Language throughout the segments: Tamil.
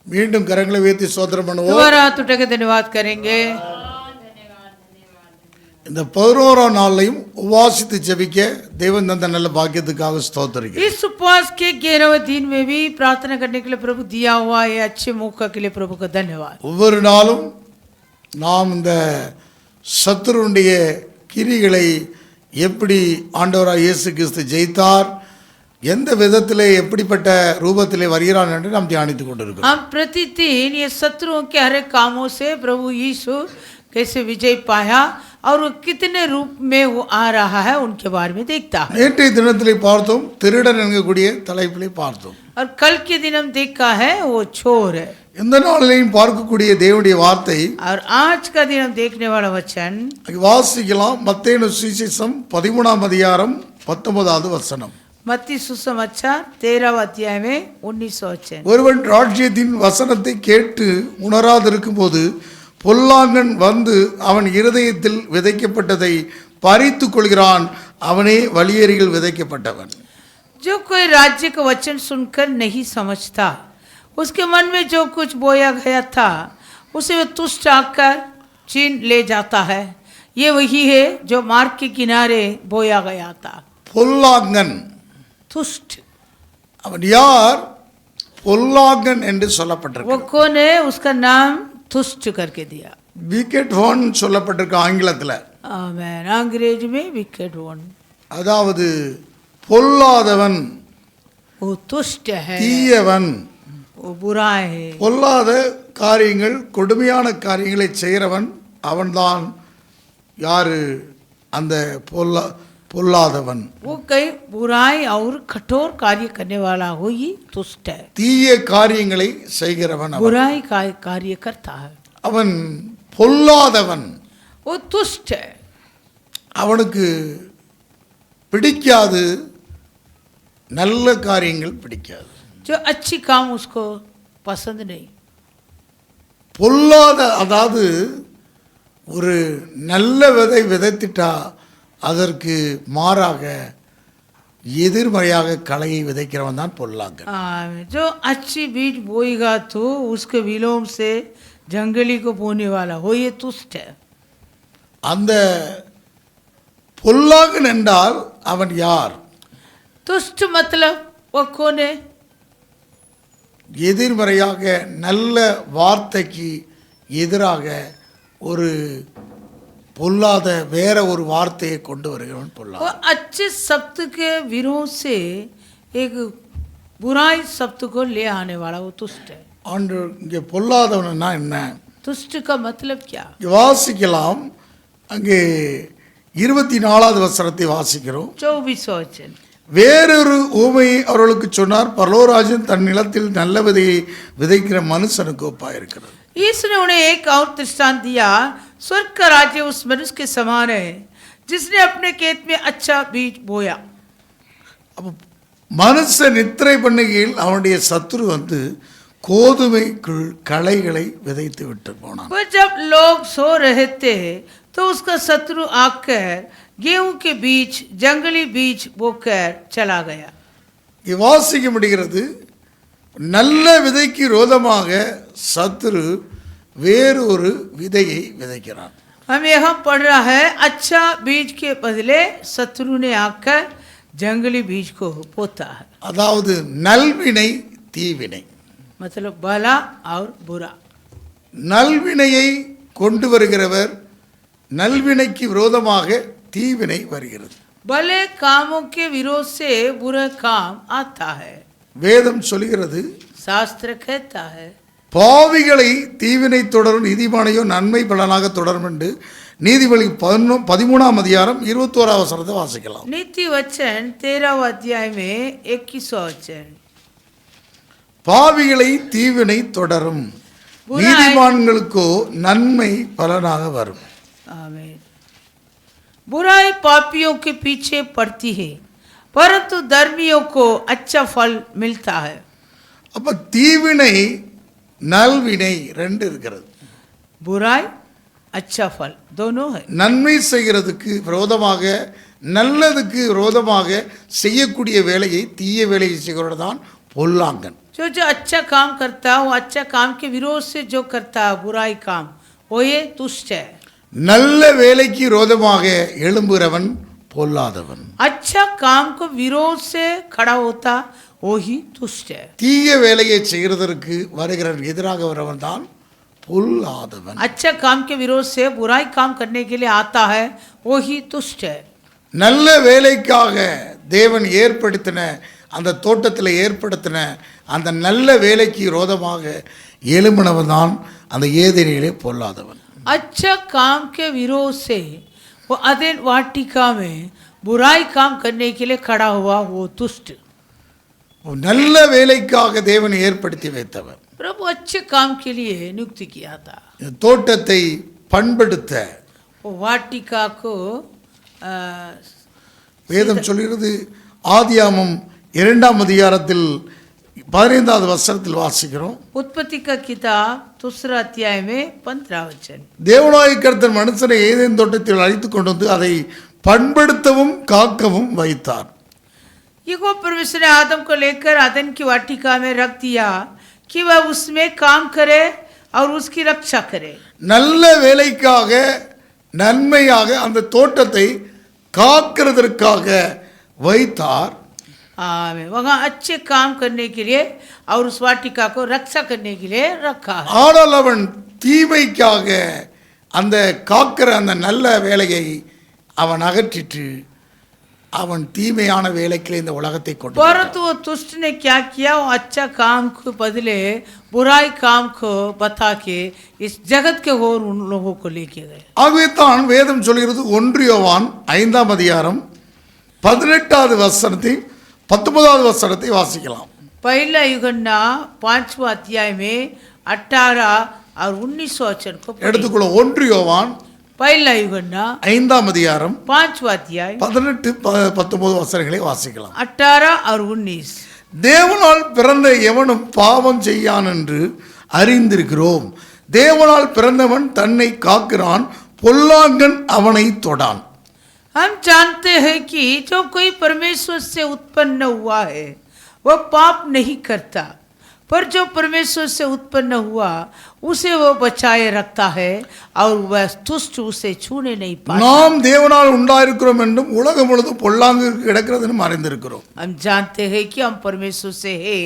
மீண்டும் கரங்களை உயர்த்தி ஸ்தோத்திரம் பண்ணுவோம். दोबारा हाथ उठा के धन्यवाद करेंगे. இந்த 11ஆம் நாளையும் உபவாசித்து ஜெபிக்க தேவன் தந்த நல்ல பாக்கியத்துக்காக ஸ்தோத்திரிக்கிறேன். इस उपवास के 11वें दिन में भी प्रार्थना करने के लिए प्रभु दिया हुआ है अच्छे मौका के लिए प्रभु का धन्यवाद. ஒவ்வொரு நாளும் நாம் இந்த சத்துருடைய கிரிகளை எப்படி ஆண்டவராய் இயேசு கிறிஸ்து ஜெயித்தார், எந்த விதத்திலே எப்படிப்பட்ட ரூபத்திலே வருகிறான் என்று நாம் தியானித்துக் கொண்டிருக்கிறோம். हम प्रतिदिन ये शत्रुओं के हर एक कामों से प्रभु यीशु कैसे विजय पाया और वो कितने रूप में वो आ रहा है उनके बारे में देखता है. நேற்றைய தினத்திலே பார்த்தோம், திருடன் என்கக்கூடிய தலைப்பிலே பார்த்தோம். और कल के दिन हम देखा है वो चोर है. எந்த நாளிலையும் பார்க்கக்கூடிய தேவனுடைய வார்த்தை और आज का दिन हम देखने वाला वचन வாசிக்கலாம். மத்தேயு சுவிசேஷம் 13ஆம் அதிகாரம் 19வது வசனம். मत्ती सुसमाचार 13वां अध्याय में 19 वचन. ஒருவன் ராஜ்யத்தின் வசனத்தை கேட்டு உணராதிருக்கும் போது பொல்லாங்கன் வந்து அவன் இருதயத்தில் விதைக்கப்பட்டதை பறித்து கொள்கிறான், அவனே வழியேறிகள் விதைக்கப்பட்டவன். जो कोई राज्य का वचन सुनकर नहीं समझता, उसके मन में जो कुछ बोया गया था उसे वह तुष्ट आकर छीन ले जाता है. ये वही है जो मार्ग के किनारे बोया गया था. பொல்லாங்கன் तुष्ट அவன் யார்? பொல்லாங்கன் என்று वो சொல்லப்பட்டிருக்கு. कौन है? उसका नाम तुष्ट करके दिया. விக்கெட் ஒன் சொல்லப்பட்டிருக்கு ஆங்கிலத்தில். आमेन. अंग्रेज में विकेट वन. அதாவது பொல்லாதவன், वो तुष्ट है, தீயவன், वो बुरा है. பொல்லாத காரியங்கள் கொடுமையான காரியங்களை செய்கிறவன் அவன்தான் யாரு? அந்த பொல்லாதவன். वो कई बुराई और कठोर कार्य करने वाला हो ही तुष्ट है. தீய காரியங்களை செய்கிறவன் அவன். बुराई का कार्य करता है அவன் பொல்லாதவன். वो तुष्ट है. அவனுக்கு பிடிக்காது, நல்ல காரியங்கள் பிடிக்காது. जो अच्छी काम उसको पसंद नहीं. பொல்லாத அதாவது ஒரு நல்ல விதை விதைத்திட்டா அதற்கு மாறாக எதிர்மறையாக களையை விதைக்கிறவன் தான் பொல்லாங்கன். जो अच्छी बीज बोएगा तो उसके विलोम से जंगली को बोने वाला हो ये तुष्ट है. அந்த பொல்லாங்கன் என்றால் அவன் யார்? तुष्ट मतलब वो कौन है? எதிர்மறையாக நல்ல வார்த்தைக்கு எதிராக ஒரு பொல்லாத வேற ஒரு வார்த்தையை கொண்டு வருகிறவன் वो பொல்லாதவன். अच्छे शब्द के विरोध से एक बुराई शब्द को ले आने वाला वो तुष्ट है. ஆண்டு இங்கே பொல்லாதவன்னா என்ன? तुष्ट का मतलब क्या? வாசிக்கலாம். அங்கே 24வது வசனத்தை வாசிக்கிறோம். 24 वचन. வேறொரு ஊமையை அவர்களுக்கு சொன்னார், பரலோராஜன் தன் நிலத்தில் நல்ல விதையை விதைக்கிற மனுஷனுக்கு ஒப்பாயிருக்கிறது. इसने उन्हें एक और दृष्टांत दिया, स्वर्ग का राज्य उस मनुष्य के समान है जिसने अपने खेत में अच्छा बीज बोया. அப்போ மனுஷன் நித்திரை பண்ணுகையில் அவனுடைய சத்துரு வந்து கோதுமைக்குள் களைகளை விதைத்து விட்டு போனான். वो जब लोग सो रहे थे तो उसका शत्रु आकर गेहूं के बीज जंगली बीज बोकर चला गया. இங்கே வாசிக்க முடிகிறது, நல்ல விதைக்கு விரோதமாக சத்துரு வேறொரு விதையை விதைக்கிறான். हम यहाँ पढ़ रहा है अच्छा बीज के बदले शत्रु ने आकर जंगली बीज को बोता है. அதாவது நல்வினை தீவினை. मतलब भला और बुरा. நல்வினையை கொண்டு வருகிறவர், நல்வினைக்கு விரோதமாக தீவினை வருகிறது. भले कामों के विरोध से बुरा काम आता है. வேதம் சொல்கிறது, शास्त्र कहता है பாவிகளை தீவினை தொடரும், நீதிமானையோ நன்மை பலனாக தொடரும் என்று நீதிபதி 13ஆம் அதிகாரம் 21வது வசனத்தை வாசிக்கலாம். नीति वचन 13वां अध्याय में 21वां वचन. பாவிகளை தீவினை தொடரும், நீதிமான்களுக்கோ நன்மை பலனாக வரும். आमीन. बुराई पापियों के पीछे पड़ती है परंतु धर्मियों को अच्छा फल मिलता है. அப்ப தீவினை நல்வினை ரெண்டு இருக்கிறது. बुराई अच्छा फल दोनों है. நன்மை செய்கிறதுக்கு விரோதமாக, நல்லதுக்கு விரோதமாக செய்யக்கூடிய வேலையை, தீய வேலையை செய்கிறவர் தான் பொல்லாங்கன். जो जो अच्छा काम करता है वो अच्छा काम के विरोध से जो करता है बुराई काम वो ये तुष्ट है। நல்ல வேலைக்கு விரோதமாக எழும்புகிறவன் பொல்லாதவன். अच्छा काम को विरोध से खड़ा होता वो ही तुष्ट है। தீய வேலையை செய்கிறதற்கு வருகிறவன் எதிராக வரவன் தான் பொல்லாதவன். अच्छा काम के विरोध से बुराई काम करने के लिए आता है वो ही तुष्ट है। நல்ல வேலைக்காக தேவன் ஏற்படுத்தின அந்த தோட்டத்தில் ஏற்படுத்தின அந்த நல்ல வேலைக்கு விரோதமாக எழும்பினவன் தான் அந்த ஏதேனிலே பொல்லாதவன். अच्छा काम के विरोध से वो अदेन वाटिका में बुराई काम करने के लिए खड़ा हुआ वो दुष्ट। நல்ல வேலைக்காக தேவன் ஏற்படுத்தி வைத்தவன். प्रभु अच्छे काम के लिए नियुक्त किया था। தோட்டத்தை பண்படுத்த वो वाटिका को வேதம் சொல்கிறது. ஆதியாமம் 2ஆம் அதிகாரத்தில் 15வது வசனத்தில் வாசிக்கிறோம். उत्पत्ति का किताब 2 अध्याय में 15 वचन। தேவனாகிய கர்த்தர் மனுஷனை ஏதேன் தோட்டத்தில் அழைத்து கொண்டு வந்து அதை பண்படுத்தவும் காக்கவும் வைத்தார். यहोवा परमेश्वर ने आदम को लेकर आदन की वाटिका में रख दिया कि वह उसमें काम करे और उसकी रक्षा करे। நல்ல வேலைக்காக நன்மையாக அந்த தோட்டத்தை காக்கிறதற்காக வைத்தார். आमीन। वहाँ अच्छे काम करने के लिए और उस वाटिका को रक्षा करने के लिए रखा है। ஆனால் அவன் தீமைக்காக அந்த காக்கிற அந்த நல்ல வேலையை அவன் அகற்றிட்டு அவன் தீமையான வேலைக்கு இந்த உலகத்தை கொண்டு परंतु वो दुष्ट ने क्या किया, वो अच्छा काम को बदले बुराई काम को बता के इस जगत के ओर उन लोगों को लेके गए। ஆகவே தான் வேதம் சொல்கிறது 1 யோவான் 5ஆம் அதிகாரம் 18வது வசனத்தை 19வது வசனத்தை வாசிக்கலாம். पहला यूहन्ना 5वां अध्याय में 18 और 19 वचन को எடுத்துக்கொள்ள 1 யோவான் पहला यूहन्ना 5ஆம் அதிகாரம் 5वां अध्याय 18 19 வசனங்களை வாசிக்கலாம். 18 और 19। தேவனால் பிறந்த எவனும் பாவம் செய்யான் என்று அறிந்திருக்கிறோம். தேவனால் பிறந்தவன் தன்னை காக்கிறான், பொல்லாங்கன் அவனை தொடான். हम जानते हैं कि जो कोई परमेश्वर से उत्पन्न हुआ है वह पाप नहीं करता, पर जो परमेश्वर से उत्पन्न हुआ उसे वो बचाए रखता है और वह दुष्ट उसे छूने नहीं पाता। நாம் தேவனால் உண்டாயிருக்கிறோம் என்றும் உலகம் முழுதும் பொல்லாங்கு கிடக்கிறது என்று அறிந்திருக்கிறோம். हम जानते हैं कि हम परमेश्वर से है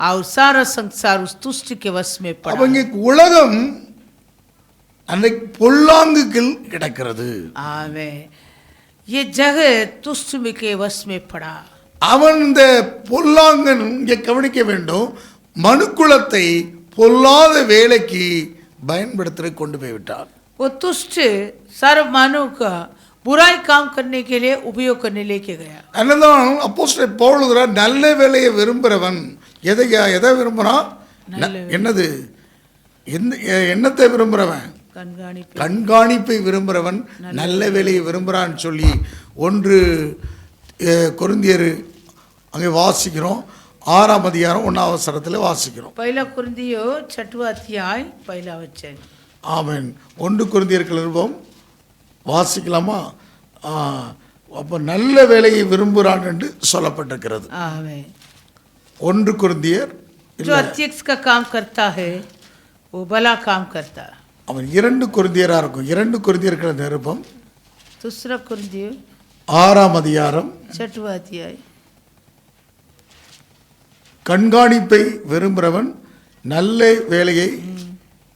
और सारा संसार उस दुष्ट के वश में पड़ा है। அவங்க உலகம் அந்த பொல்லாங்குக்கு கிடக்கிறது. आमीन। ये जगह दुष्ट के वश में पड़ा। அவன் இந்த பொல்லாங்கன் இங்கே கவனிக்க வேண்டும், மனுக்குலத்தை பொல்லாத வேலைக்கு பயன்படுத்த கொண்டு போய்விட்டார். वो दुष्ट सर्व मानव का बुराई काम करने के लिए उपयोग करने लेके गया। அதனால்தான் அப்போஸ்தலர் பவுல் நல்ல வேலையை விரும்புகிறவன் எதை விரும்புறான்? என்னது என்னத்தை விரும்புகிறவன்? கண்காணிப்பை விரும்புகிறவன் நல்ல வேலையை விரும்புகிறான்னு சொல்லி 1 கொரிந்தியர் அங்கே வாசிக்கிறோம். 6ஆம் அதிகாரம் 1ஆம் வசனத்தில் வாசிக்கிறோம். पहला कुरिन्थियो 6वां अध्याय पहला वचन। ஆமென். 1 கொரிந்தியர்கள் நிருபம் வாசிக்கலாமா? அப்போ நல்ல வேலையை விரும்புகிறான் என்று சொல்லப்பட்டிருக்கிறது. आमीन। 1 கொரிந்தியர் जो अत्यक्ष का काम करता है वो भला काम करता है। அவன் 2 கொரிந்தியராக இருக்கும். 2 கொரிந்தியர்கள் நிருபம் दूसरा कुरिन्थियो 6ஆம் அதிகாரம் 6वां अध्याय। கண்காணிப்பை விரும்புகிறவன் நல்ல வேலையை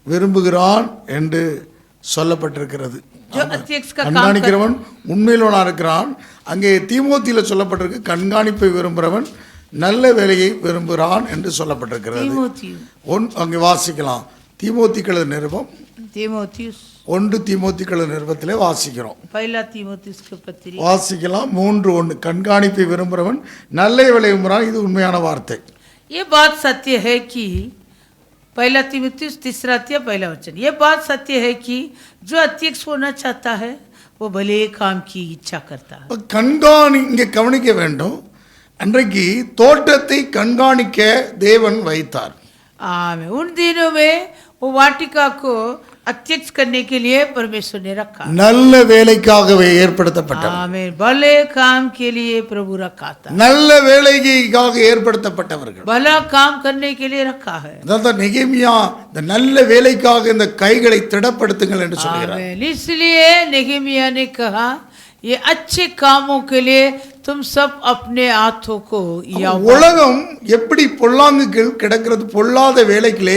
விரும்புகிறான் என்று சொல்லப்பட்டிருக்கிறது. जो अत्यक्ष का काम கண்காணிக்கிறவன் உண்மையிலவனாக இருக்கிறான். அங்கே தீமோத்தியில் சொல்லப்பட்டிருக்கு கண்காணிப்பை விரும்புகிறவன் நல்ல வேலையை விரும்புகிறான் என்று சொல்லப்பட்டிருக்கிறது. அங்கே வாசிக்கலாம். தீமோத்திக்களது நிருபம் 1 தீமோத்திக்களது நிருபத்திலே வாசிக்கிறோம். पहला तीमुथियुस के पत्री வாசிக்கலாம். 3:1 கண்காணிப்பை விரும்புகிறவன் நல்ல வேலை விரும்புகிறான். இது உண்மையான வார்த்தை. ये बात सत्य है कि पहला तीमुथियुस 3 अध्याय पहला वचन। ये बात सत्य है कि जो अत्यक्ष होना चाहता है वो भले काम की इच्छा करता है। இங்கே கவனிக்க வேண்டும். அன்றைக்கு தோட்டத்தை கண்காணிக்க தேவன் வைத்தார். आमीन। उन दिनों में वो वाटिका को अध्यक्ष करने के लिए परमेश्वर ने रखा। நல்ல வேலைக்காகவே ஏற்படுத்தப்பட்டவர், आमीन। भले काम के लिए प्रभु रखा था, நல்ல வேலைக்காக ஏற்படுத்தப்பட்டவர்கள். भला काम करने के लिए रखा है। அதான் நெகேமியா இந்த நல்ல வேலைக்காக இந்த கைகளை திடப்படுத்துங்கள் என்று சொல்கிறார். आमीन। इसलिए नेहेमिया ने कहा ये अच्छे कामों के लिए तुम सब अपने हाथों को உலகம் எப்படி பொல்லாங்குகள் கிடக்கிறது, பொல்லாத வேலைகளே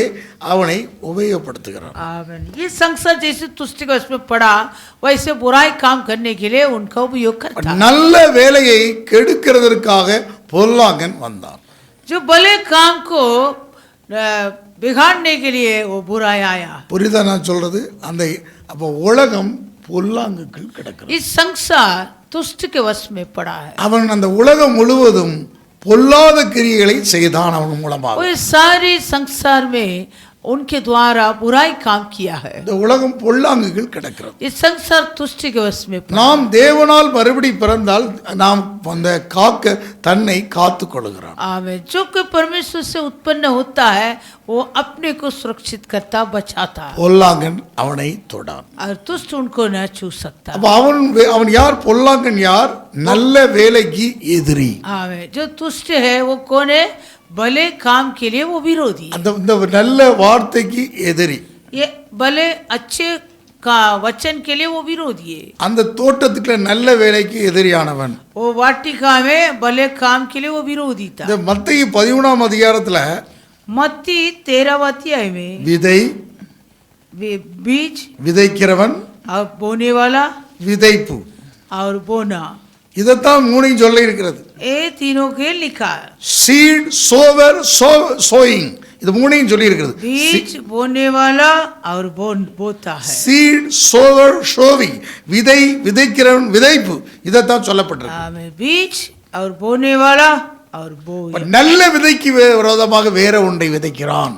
அவனை உபயோகப்படுத்துகிறான். आमीन। ये संसार जैसे तुष्टि का उसमें पड़ा वैसे बुराई काम करने के लिए उनका उपयोग करता है। நல்ல வேலையை கெடுக்கிறதற்காக பொல்லாங்கன் வந்தான். जो भले काम को बिगाड़ने के लिए वो बुराई आया। புரியுதா நான் சொல்றது? அந்த அப்போ உலகம் பொல்லாங்குகள் கிடக்கிறது. इस संसार तुष्ट के वश में पड़ा है। அவன் அந்த உலகம் முழுவதும் பொல்லாத கிரியைகளை செய்தான் அவன் மூலமாக. वो सारी संसार में उनके द्वारा बुराई काम किया है। இந்த உலகம் பொல்லாங்குகள் கிடக்கிறது. इस संसार तुष्टि के वश में पड़ा। நாம் தேவனால் மறுபடி பிறந்தால் நாம் அந்த காக்க தன்னை காத்து கொள்கிறான். आमीन। जो कोई परमेश्वर से उत्पन्न होता है वो अपने को सुरक्षित करता बचाता है பொல்லாங்கன் அவனை தொடான். और तुष्ट उनको न छू सकता। அப்ப அவன் யார்? பொல்லாங்கன் யார்? நல்ல வேலைக்கு எதிரி. आमीन। जो तुष्ट है वो कौन है? भले काम के लिए वो विरोधी। அந்த இந்த நல்ல வார்த்தைக்கு எதிரி. ये भले अच्छे का वचन के लिए वो विरोधी है। அந்த தோட்டத்துக்குள்ள நல்ல வேலைக்கு எதிரியானவன். वो वाटिका में भले काम के लिए वो विरोधी था। இந்த மத்தேயு 13ஆம் அதிகாரத்துல मत्ती 13वां अध्याय में விதை, बीज விதைக்கிறவன், और बोने वाला விதைப்பு, और बोना, இதைத்தான் மூணையும் சொல்ல இருக்கிறது. ये तीनों के लिखा है। சீட், சோவர், சோயிங், இது மூணையும் சொல்லி இருக்கிறது. बीज बोने वाला और बोता है। சீட், சோவர், ஷோவிங், விதை, விதைக்கிறவன், விதைப்பு, இதைத்தான் சொல்லப்பட்டிருக்கு. आमीन। बीज और बोने वाला और बो। நல்ல விதைக்கு விரோதமாக வேற ஒன்றை விதைக்கிறான்.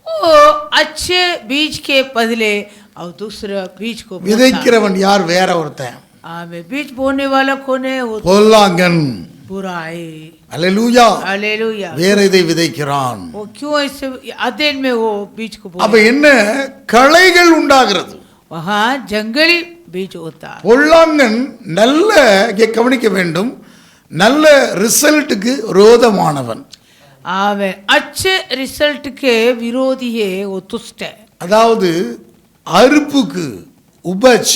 वो अच्छे बीज के बदले और दूसरा बीज को बोता है। விதைக்கிறவன் யார்? வேற ஒருத்தன். आमीन। बीज बोने वाला कौन है? वो பொல்லாங்கன். बुराई। அல்லேலூயா. हालेलुया। வேற இதை விதைக்கிறான். वो क्यों ऐसे अध्ययन में वो बीज को அப்ப बोता है? என்ன? களைகள் உண்டாகிறது. वहाँ जंगली बीज होता है। பொல்லாங்கன் நல்ல இங்கே கவனிக்க வேண்டும், நல்ல ரிசல்ட்டுக்கு விரோதமானவன். आमीन। अच्छे रिजल्ट के विरोधी है वो तुष्ट है। அதாவது அறுப்புக்கு உபஜ்,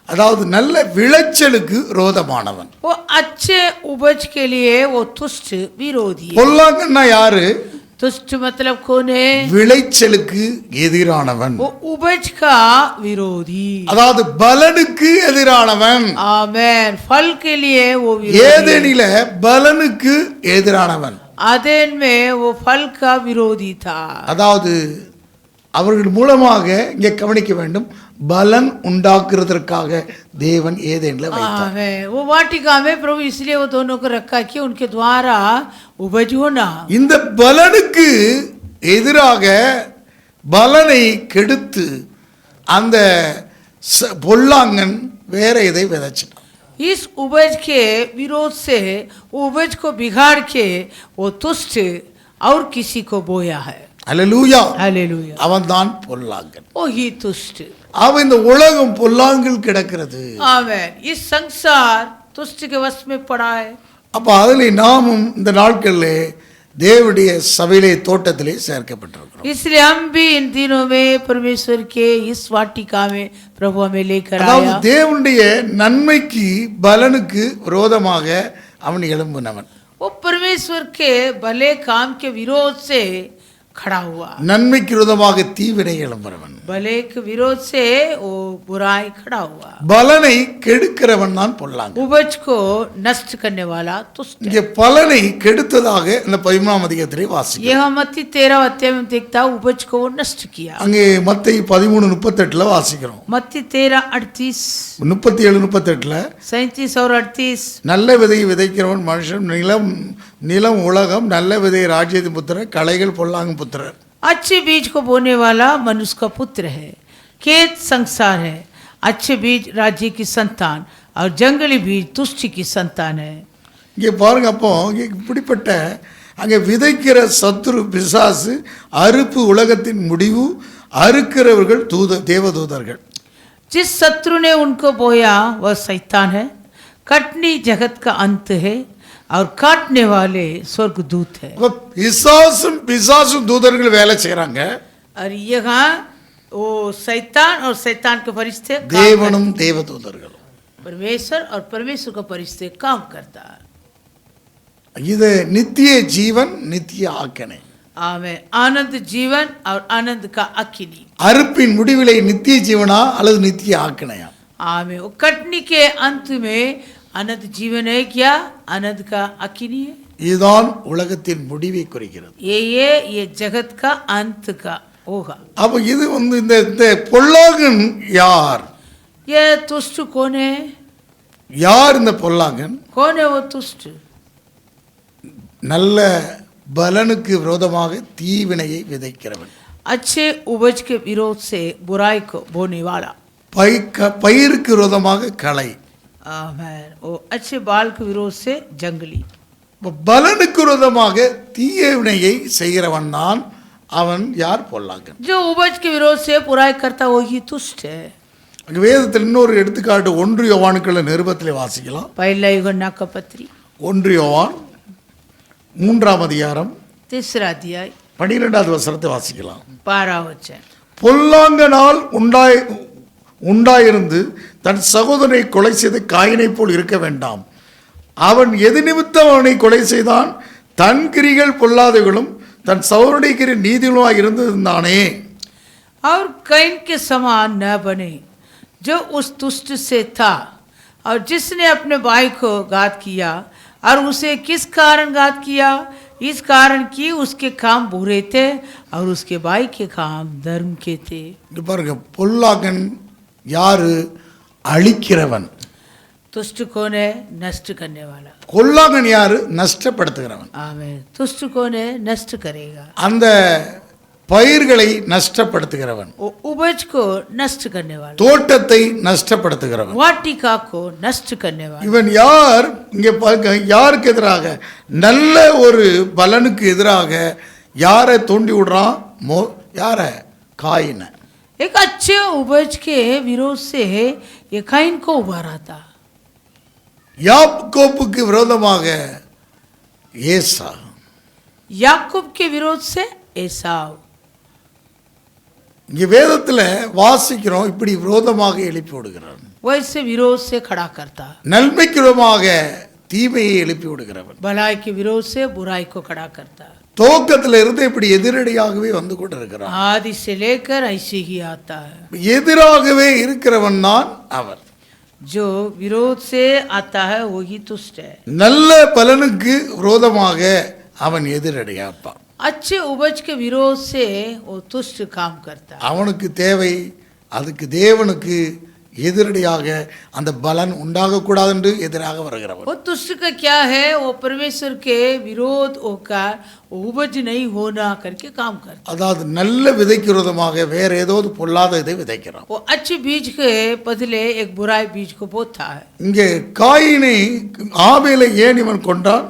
அதாவது நல்ல விளைச்சலுக்கு விரோதமானவன். वो अच्छे उपज के लिए वो तुष्ट विरोधी है। பொல்லாங்கன்னா யாரு? तुष्ट मतलब कौन है? விளைச்சலுக்கு எதிரானவன். वो उपज का विरोधी। அதாவது பலனுக்கு எதிரானவன். आमीन। फल के लिए वो विरोधी। ஏதேனில பலனுக்கு எதிரானவன். आदेन में वो फल का विरोधी था। அதாவது அவர்கள் மூலமாக இங்கே கவனிக்க வேண்டும், பலன் உண்டாக்குறதற்காக தேவன் ஏதேனில் வைத்தார். आमीन। वो वाटिका में प्रभु इसलिए वो दोनों को रखा कि उनके द्वारा उपज होना। இந்த பலனுக்கு எதிராக பலனை கெடுத்து அந்த பொல்லாங்கன் வேற இதை விதைச்சிட்டான். इस उपज के विरोध से वो उपज को बिगाड़ के वो तुष्ट और किसी को बोया है। அல்லேலூயா. हालेलुया। அவன் தான் பொல்லாங்கன். वो ही तुष्ट। அவன் இந்த உலகம் பொல்லாங்கல் கிடக்கிறது. आमीन। इस संसार तुष्ट के वश में पड़ा है। அப்ப அதில் நாமும் இந்த நாட்களிலே தேவனுடைய சபையிலே தோட்டத்திலே சேர்க்கப்பட்டிருக்கிறோம். इसलिए हम भी इन दिनों में परमेश्वर के इस वाटिका में प्रभु हमें लेकर அதாவது आया। தேவனுடைய நன்மைக்கு பலனுக்கு விரோதமாக அவன் எழும்பினவன். वो परमेश्वर के भले काम के विरोध से खड़ा हुआ। நன்மைக்கு விரோதமாக தீவினை எழும்புறவன். भले के विरोध से वो बुराई खड़ा हुआ। பலனை கெடுக்கிறவன் தான் பொல்லாங்கன். उपज को नष्ट करने वाला तुष्ट है। இங்கே பலனை கெடுத்ததாக இந்த 13ஆம் அதிகாரத்திலே வாசிக்கிறோம். यह मत्ती 13 अध्याय में देखता उपज को वो नष्ट किया। அங்கே மத்தேயு 13:38 வாசிக்கிறோம். मत्ती 13:38, 37:38 37 और 38। நல்ல விதையை விதைக்கிறவன் மனுஷன், நிலம் உலகம், நல்ல விதை ராஜ்யத்தின் புத்திரர், களைகள் பொல்லாங்கு புத்திரர். अच्छे बीज को बोने वाला मनुष्य का पुत्र है, खेत संसार है। अच्छे बीज राज्य की संतान और जंगली बीज तुष्टि की संतान है। இங்கே பாருங்க, அப்போ இங்கே இப்படிப்பட்ட அங்கே விதைக்கிற சத்துரு பிசாசு, அறுப்பு உலகத்தின் முடிவு, அறுக்கிறவர்கள் தேவதூதர்கள். जिस शत्रु ने उनको बोया वह शैतान है, कटनी जगत का अंत है और काटने वाले स्वर्गदूत है. அப்ப பிசாசும் தூதர்கள் வேலை செய்யறாங்க. और यहाँ वो शैतान और शैतान के फरिश्ते தேவனும் தேவதூதர்கள், परमेश्वर और परमेश्वर का फरिश्ते काम करता है. இது நித்திய ஜீவன், நித்திய ஆக்கனை. आमें आनंद जीवन और आनंद का अकिनी. அறுப்பின் முடிவிலே நித்திய ஜீவனா அல்லது நித்திய ஆக்கனையா? आमें वो कटनी के अंत में आनंद जीवन है क्या आनंद का अकिनी है? இதுதான் உலகத்தின் முடிவை குறிக்கிறது. ये जगत का अंत का होगा. அப்ப இது இந்த பொல்லாங்கன் யார்? ये तुष्ट कौन है? யார் இந்த பொல்லாங்கன்? कौन है वो तुष्ट? நல்ல பலனுக்கு விரோதமாக தீவினையை விதைக்கிறவன், अच्छे उपज के विरोध से बुराई को बोने वाला. பயிருக்கு விரோதமாக களை. आमेन. वो अच्छे बाल के विरोध से जंगली. பலனுக்கு விரோதமாக தீவினையை செய்கிறவன் தான் அவன் யார்? பொல்லாங்கன். जो उपज के विरोध से बुराई करता वही तुष्ट है. வேதத்தில் இன்னொரு எடுத்துக்காட்டு 1 யோவானுக்குள்ள நிருபத்திலே வாசிக்கலாம். पहला यूहन्ना का पत्री 1 யோவான் 3ஆம் அதிகாரம் 3 अध्याय 12வது வசனத்தை வாசிக்கலாம். 12 वचन. பொல்லாங்கனால் உண்டாயிருந்து தன் சகோதரனை கொலை செய்த காயினை போல் இருக்க வேண்டாம். அவன் எது நிமித்தம் அவனை கொலை செய்தான்? தன் கிரிகள் பொல்லாதவர்களும் தன் சகோதரனுடைய கிரி நீதிகளுமாய் இருந்ததுதானே. और कैन के समान न बने जो उस दुष्ट से था और जिसने अपने भाई को घात किया. और उसे किस कारण घात किया? इस कारण कि उसके काम बुरे थे और उसके भाई के काम धर्म के थे. இங்க பாருங்க, பொல்லாங்கன் யாரு? அழிக்கிறவன். तुष्ट कौन है? नष्ट करने वाला. கொல்லாங்கன் யாரு? நஷ்டப்படுத்துகிறவன். आमीन. तुष्ट कौन है? नष्ट करेगा. அந்த பயிர்களை நஷ்டப்படுத்துகிறவன், उपज को नष्ट करने वाला, தோட்டத்தை நஷ்டப்படுத்துகிறவன், वाटिका को नष्ट करने वाला. இவன் யார்? இங்க பாருங்க, யாருக்கு எதிராக? நல்ல ஒரு பலனுக்கு எதிராக யாரை தூண்டி விடுறான்? யார? காயின. एक अच्छे उपज के विरोध से ये काइन को उभारा था. யாக்கோப்புக்கு விரோதமாக ஏசா. याकूब के विरोध से एसाव. இங்க வேதத்துல வாசிக்கிறோம், இப்படி விரோதமாக எழுப்பி விடுகிறான். वैसे विरोध से खड़ा करता. நன்மைக்கு விரோதமாக தீமையை எழுப்பி விடுகிறவன். भलाई के विरोध से बुराई को खड़ा करता. துவக்கத்துல இருந்து இப்படி எதிரடியாகவே வந்து கொண்டிருக்கிறான். आदि से लेकर ऐसे ही आता है. எதிராகவே இருக்கிறவன் தான் அவர். जो विरोध से आता है वही तुष्ट है. நல்ல பலனுக்கு விரோதமாக அவன் எதிரடியாப்பான். अच्छे उपज के विरोध से वो तुष्ट काम करता. அவனுக்கு தேவை, அதுக்கு தேவனுக்கு எதிரடியாக அந்த பலன் உண்டாகக்கூடாது என்று எதிராக வருகிறவன். वो तुष्ट का क्या है? वो परमेश्वर के विरोध होकर उपज नहीं होना करके काम करता. அதாவது நல்ல விதைக்கு விரோதமாக வேற ஏதாவது பொல்லாத இதை விதைக்கிறான். वो अच्छे बीज के बदले एक बुराई बीज को बोता है. இங்கே காயினை ஆபேலை ஏன் இவன் கொண்டான்?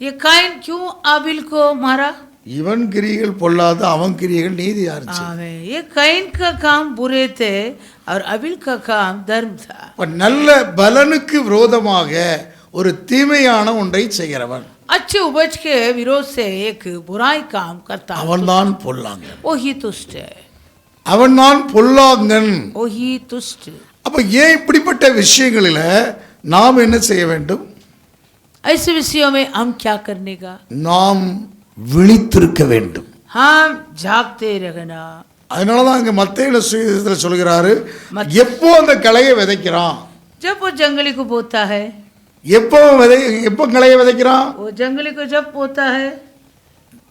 ये काइन क्यों आबिल को मारा? இவன் கிரியைகள் பொல்லாத, அவன் கிரியைகள் நீதியாச்சு. आमीन. ये काइन का काम बुरे थे और अबिल का काम धर्म था. நல்ல பலனுக்கு விரோதமாக ஒரு தீமையான ஒன்றை செய்கிறவன் अच्छे उपज के विरोध से एक बुराई काम करता. அவன்தான் பொல்லாங்கன். वही तुष्ट है. அவன்தான் பொல்லாங்கன். वही तुष्ट. அப்ப ஏன் இப்படிப்பட்ட விஷயங்களில நாம் என்ன செய்ய வேண்டும்? ऐसे विषयों में हम क्या करने का? நாம் விழித்திருக்க வேண்டும். हम जागते रहना. அதனாலதான் இங்க மத்தேயு சுவிசேஷத்துல சொல்கிறாரு, எப்போ அந்த களையை விதைக்கிறான்? जब वो जंगली को बोता है. எப்போ களையை விதைக்கிறான்? वो जंगली को जब बोता है,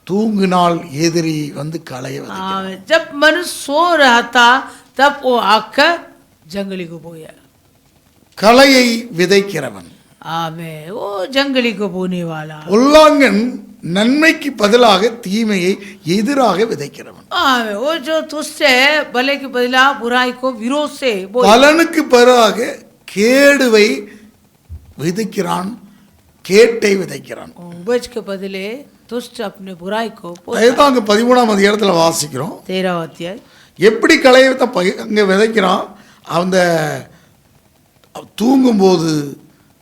தூங்கினால் எதிரி வந்து களையை விதைக்கிறான். जब मनुष्य सो रहा था तब वो आकर जंगली को बोया. களையை விதைக்கிறவன். आमीन. वो जंगली को बोने वाला. பொல்லாங்கன் நன்மைக்கு பதிலாக தீமையை எதிராக விதைக்கிறவன். आमीन. वो जो तुष्ट है भले के बदला बुराई को विरोध से बोया. பலனுக்கு பதிலாக கேடுவை விதைக்கிறான், கேட்டை விதைக்கிறான். उपज के बदले दुष्ट अपने बुराई को அதுதான் அங்கே 13ஆம் அதிகாரத்தில் வாசிக்கிறோம். 13वां अध्याय எப்படி களையை அங்கே விதைக்கிறான், அந்த தூங்கும்போது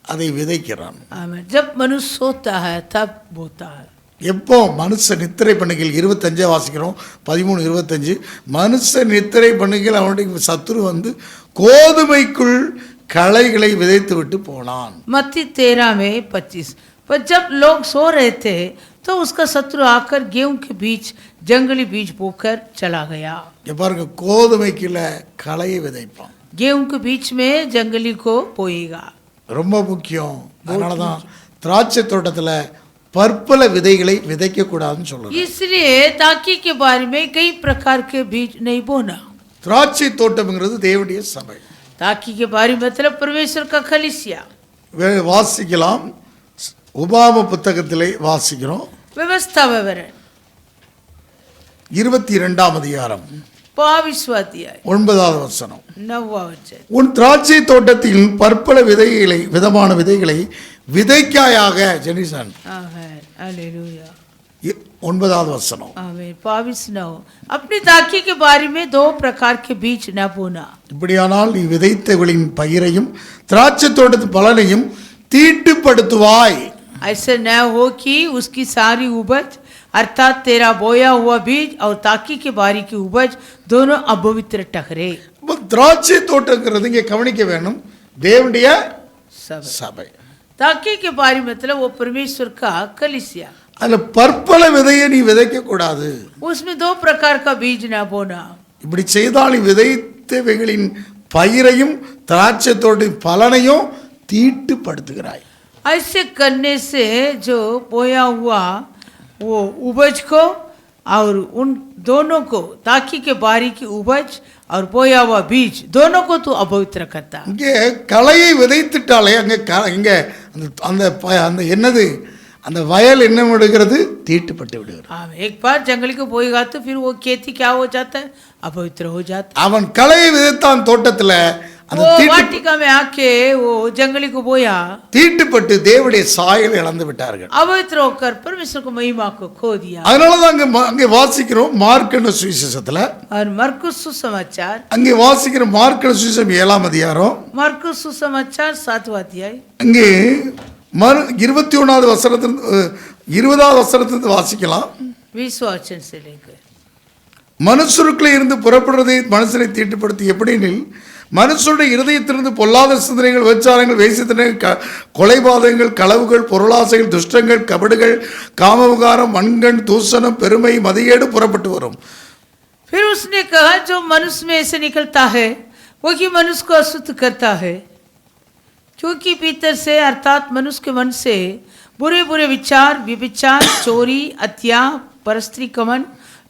அதை விதைக்கிறான். आमीन। जब मनुष्य सोता है तब बोता है। எப்போ மனுஷ நித்திரை பண்ணுகையில் 25 வாசிக்கிறோம் 13:25 மனுஷ நித்திரை பண்ணுகையில் அவனுடைய சத்துரு வந்து கோதுமைக்குள் களைகளை விதைத்து விட்டு போனான். मत्ती 13:25 पर जब लोग सो रहे थे तो उसका शत्रु आकर गेहूं के बीच जंगली बीज बोकर चला गया। பாருங்க, கோதுமைக்குள்ள களையை விதைப்பான். गेहूं के बीच में जंगली को बोएगा। ரொம்ப முக்கியம். அதனால தான் திராட்சை தோட்டத்தில் பற்பல விதைகளை விதைக்க கூடாதுன்னு சொல்றாங்க. इसलिए ताकी के बारे में कई प्रकार के बीज नहीं बोना। திராட்சை தோட்டம்ங்கிறது தேவனுடைய சபை. ताकी के बारे में मतलब परमेश्वर का कलीसिया। வாசிக்கலாம், உபாம புத்தகத்திலே வாசிக்கிறோம். व्यवस्था विवरण 22ஆம் அதிகாரம் 22वां अध्याय 9வது வசனம். 9वां वचन। உன் திராட்சை தோட்டத்தில் பற்பல விதமான விதைகளை விதைக்காயாக. ஜெனிசன் आमीन हालेलुया 9வது வசனம். आमीन 22:9 अपनी ताकी के बारे में 2 प्रकार के बीज न बोना। இப்படியானால் நீ விதைத்தவளின் பயிரையும் திராட்சை தோட்டத்து பலனையும் தீட்டுப்படுத்துவாய். ऐसे न हो कि उसकी सारी उपज अर्थात तेरा बोया हुआ बीज और ताकी के बारी की उपज दोनों अपवित्र ठहरे। திராட்சை தோட்டங்கிறது இங்கே கவனிக்க வேணும், தேவனுடைய சபை. ताकी के बारी मतलब वो परमेश्वर का कलीसिया। அதுல பற்பல விதையை நீ விதைக்க கூடாது. उसमें 2 प्रकार का बीज न बोना। இப்படி செய்தால் நீ விதைத்தவைகளின் பயிரையும் திராட்சை தோட்டத்தின் பலனையும் தீட்டுப்படுத்துகிறாய். ऐसे करने से जो बोया हुआ वो उपज को और उन दोनों को ताकी के बारी की उपज और बोया हुआ बीज दोनों को तो अपवित्र करता। இங்கே களையை விதைத்துட்டாலே அங்கே இங்கே அந்த அந்த என்னது அந்த வயல் என்ன விடுகிறது, தீட்டுப்பட்டு விடுகிறது. हाँ, एक बार जंगली को बोएगा तो फिर वो खेती क्या हो जाता है, अपवित्र हो जाता है। அவன் களையை விதைத்தான் தோட்டத்தில், அந்த वो वाटिका में आके वो जंगली को बोया, தீட்டுப்பட்டு தேவனுடைய சாயலை இழந்து விட்டார்கள். अपवित्र होकर परमेश्वर को महिमा को खो दिया। அதனால தான் அங்கே வாசிக்கிறோம் மார்க்கு சுவிசேஷத்தில், और मरकुस सुसमाचार அங்கே வாசிக்கிற மார்க்கு சுவிசேஷம் 7ஆம் அதிகாரம் मरकुस सुसमाचार 7वां अध्याय அங்கே 21வது வசனத்திலிருந்து 20வது வசனத்திலிருந்து வாசிக்கலாம். 20वां वचन से लेकर மனுஷருக்குள்ளே இருந்து புறப்படுறதை மனுஷனை தீட்டுப்படுத்தி எப்படினில் மனுஷனுடைய இருதயத்திலிருந்து பொல்லாத சிந்தனைகள், விபச்சாரங்கள், வேசித்தனங்கள், கொலைபாதகங்கள், களவுகள், பொருளாசைகள், துஷ்டங்கள், கபடுகள், காமவிகாரம், வன்கண், தூஷணம், பெருமை, மதியேடு புறப்பட்டு வரும். फिर उसने कहा जो मनुष्य में से निकलता है वही मनुष्य को अशुद्ध करता है, क्योंकि भीतर से अर्थात मनुष्य के मन से बुरे बुरे विचार, व्यभिचार, चोरी, हत्या, परस्त्री कमन,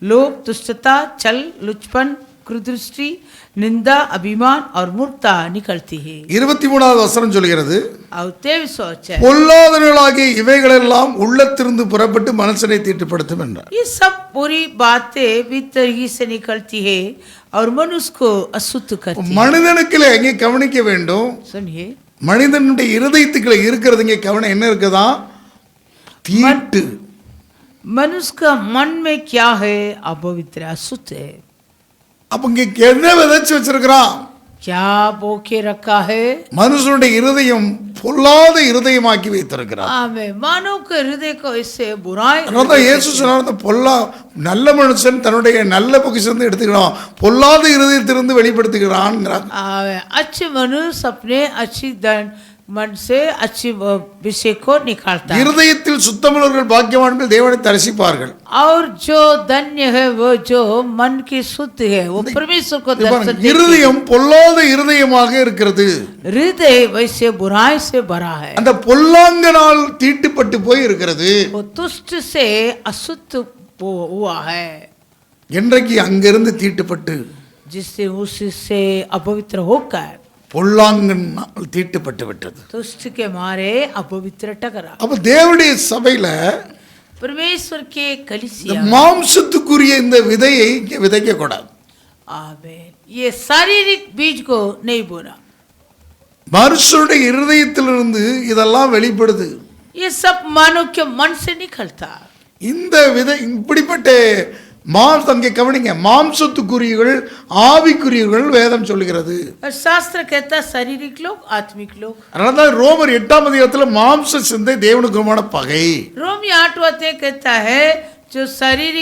लोभ, दुष्टता, छल, लुचपन, क्रूरदृष्टि, निंदा, अभिमान और मूर्खता निकलती है। 23வது वசனம் சொல்கிறது, और 23वां वचन பொல்லாதவர்களாகிய இவைகளெல்லாம் உள்ளத்திலிருந்து புறப்பட்டு மனுஷனை தீட்டுப்படுத்தும் என்றார். ये सब बुरी बातें भीतर ही से निकलती है और मनुष्य को अशुद्ध करती है। மனிதனுக்குள்ளே எங்கே கவனிக்க வேண்டும், सुनिए, மனிதனுடைய இருதயத்துக்குள்ள இருக்கிறது இங்கே கவனம் என்ன இருக்குதா, தீட்டு. मनुष्य का मन में क्या है, अपवित्र अशुद्ध है। அப்ப இங்க என்ன விதைச்சு வச்சிருக்கிறான், क्या बोके रखा है, மனுஷனுடைய இருதயம் பொல்லாத இருதயமாக்கி வைத்திருக்கிறான். आमें मानव के हृदय को इससे बुराई। அதனால இயேசு சொன்னார், பொல்லா நல்ல மனுஷன் தன்னுடைய நல்ல பொக்கிஷத்தை எடுத்துக்கிறான், பொல்லாத இருதயத்திலிருந்து வெளிப்படுத்துகிறான். आमें अच्छे मनुष्य अपने अच्छी मन से अच्छी विषय को निकालता है। இருதயத்தில் சுத்தமுள்ளவர்கள் பாக்கியவான்கள் தேவனை தரிசிப்பார்கள். और जो धन्य है वो जो मन की शुद्ध है वो परमेश्वर को दर्शन देते हैं। இருதயம் பொல்லாத இருதயமாக இருக்கிறது, हृदय वैसे बुराई से भरा है, அந்த பொல்லாங்கனால் தீட்டுப்பட்டு போய் இருக்கிறது. वो दुष्ट से अशुद्ध हुआ है। என்றைக்கு அங்கிருந்து தீட்டுப்பட்டு जिससे उससे अपवित्र होकर பொல்லாங்கனால் தீட்டுப்பட்டு விட்டது. दुष्ट के मारे अपवित्र टकरा। அப்ப தேவனுடைய சபையில परमेश्वर के இந்த कलीसिया, மாம்சத்துக்குரிய இந்த விதையை இங்கே விதைக்க கூடாது. आमीन, ये शारीरिक बीज को नहीं बोना। மனுஷனுடைய இருதயத்திலிருந்து இதெல்லாம் வெளிப்படுது. ये सब मानव के मन से निकलता। இந்த இப்படிப்பட்ட அங்கே கவனிங்க, மாம்சத்துக்குரியவர்கள் ஆவிக்குரியவர்கள் வேதம் சொல்லுகிறது. और शास्त्र कहता है शारीरिक लोग आत्मिक लोग. அதனால தான் ரோமர் 8ஆம் அதிகாரத்தில் மாம்ச சிந்தை தேவனுக்குமான பகை. रोमी 8वां अध्याय कहता है जो शरीर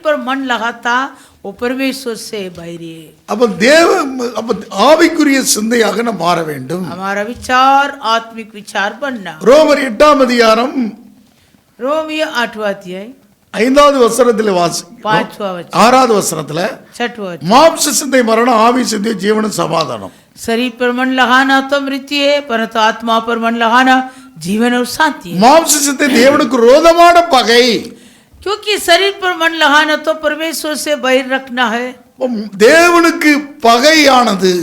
पर मन लगाता वो परमेश्वर से बाहरी है. அப்ப ஆவிக்குரிய சிந்தையாக நாம் மாற வேண்டும். हमारा विचार आत्मिक विचार बनना. ரோமர் 8ஆம் அதிகாரம் रोमी 8वां अध्याय 5வது வசனத்தில் வாசி. 5वां वचन 6வது வசனத்தில் 6वां वचन. மாம்ச சிந்தை மரணம், ஆவி சிந்தை ஜீவனும் சமாதானம். शरीर पर मन लगाना तो मृत्यु है, परंतु आत्मा पर मन लगाना जीवन और शांति है. மாம்ச சிந்தை தேவனுக்கு விரோதமான பகை. क्योंकि शरीर पर मन लगाना तो परमेश्वर से बाहर रखना है. தேவனுக்கு பகையானது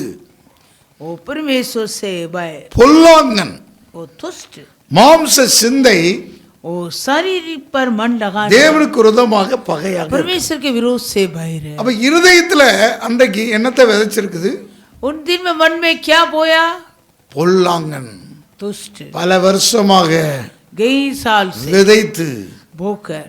वो परमेश्वर से बाहर, பொல்லாங்கன். वो दुष्ट. மாம்ச சிந்தை वो शरीर पर मन लगाना தேவனுக்கு விரோதமாக பகையாக. परमेश्वर के विरोध से बाहर है. அப்ப இருதயத்துல அன்றைக்கு என்னத்தை விதைச்சிருக்குது? उन दिन में मन में क्या बोया? பொல்லாங்கன். दुष्ट. பல வருஷமாக कई साल से விதைத்து बोकर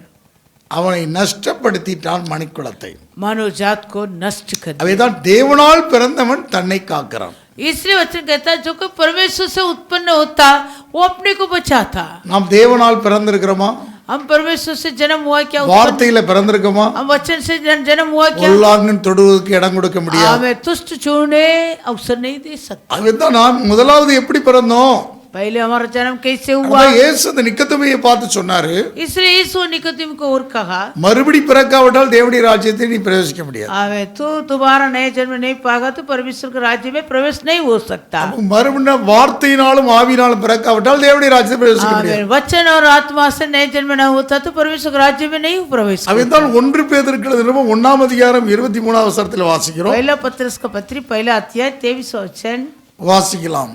அவனை நஷ்டப்படுத்திட்டான், மணிக்குலத்தை. मानव जात को नष्ट कर दिया. அவைதான் தேவனால் பிறந்தவன் தன்னை காக்கிறான். इसलिए वचन कहता है जो कोई परमेश्वर से उत्पन्न होता वो अपने को बचाता. நாம் தேவனால் பிறந்திருக்கிறோமா? हम परमेश्वर से जन्म हुआ क्या? வார்த்தையில பிறந்திருக்கோமா? हम वचन से जन्म हुआ क्या? பொல்லாங்கன் தொடுவதற்கு இடம் கொடுக்க முடியாது. हमें तुष्ट छूने अवसर नहीं दे सकता. அதுதான் நாம் முதலாவது எப்படி பிறந்தோம்? पहले हमारा जन्म कैसे हुआ? அதான் இயேசு அந்த நிக்கதேமியை பார்த்து சொன்னாரு, इसलिए यीशु निकोदेम को और कहा மறுபடி பிறக்காவிட்டால் தேவனுடைய ராஜ்யத்தை நீ பிரவேசிக்க முடியாது. हमें तो दोबारा नए जन्म नहीं पाएगा तो परमेश्वर के राज्य में प्रवेश नहीं हो सकता. மறுபடியும் வார்த்தையினாலும் ஆவியினாலும் பிறக்காவிட்டால் தேவனுடைய ராஜ்யத்தை பிரவேசிக்க முடியாது. हमें वचन और आत्मा से नए जन्म न होता तो परमेश्वर के राज्य में नहीं प्रवेश. அவைதான் 1 பேதுருக்கு எழுதின 1ஆம் அதிகாரம் 23ஆம் வசனத்தில் வாசிக்கிறோம். पहला पत्रस का पत्री पहला अध्याय 23वां वचन வாசிக்கலாம்.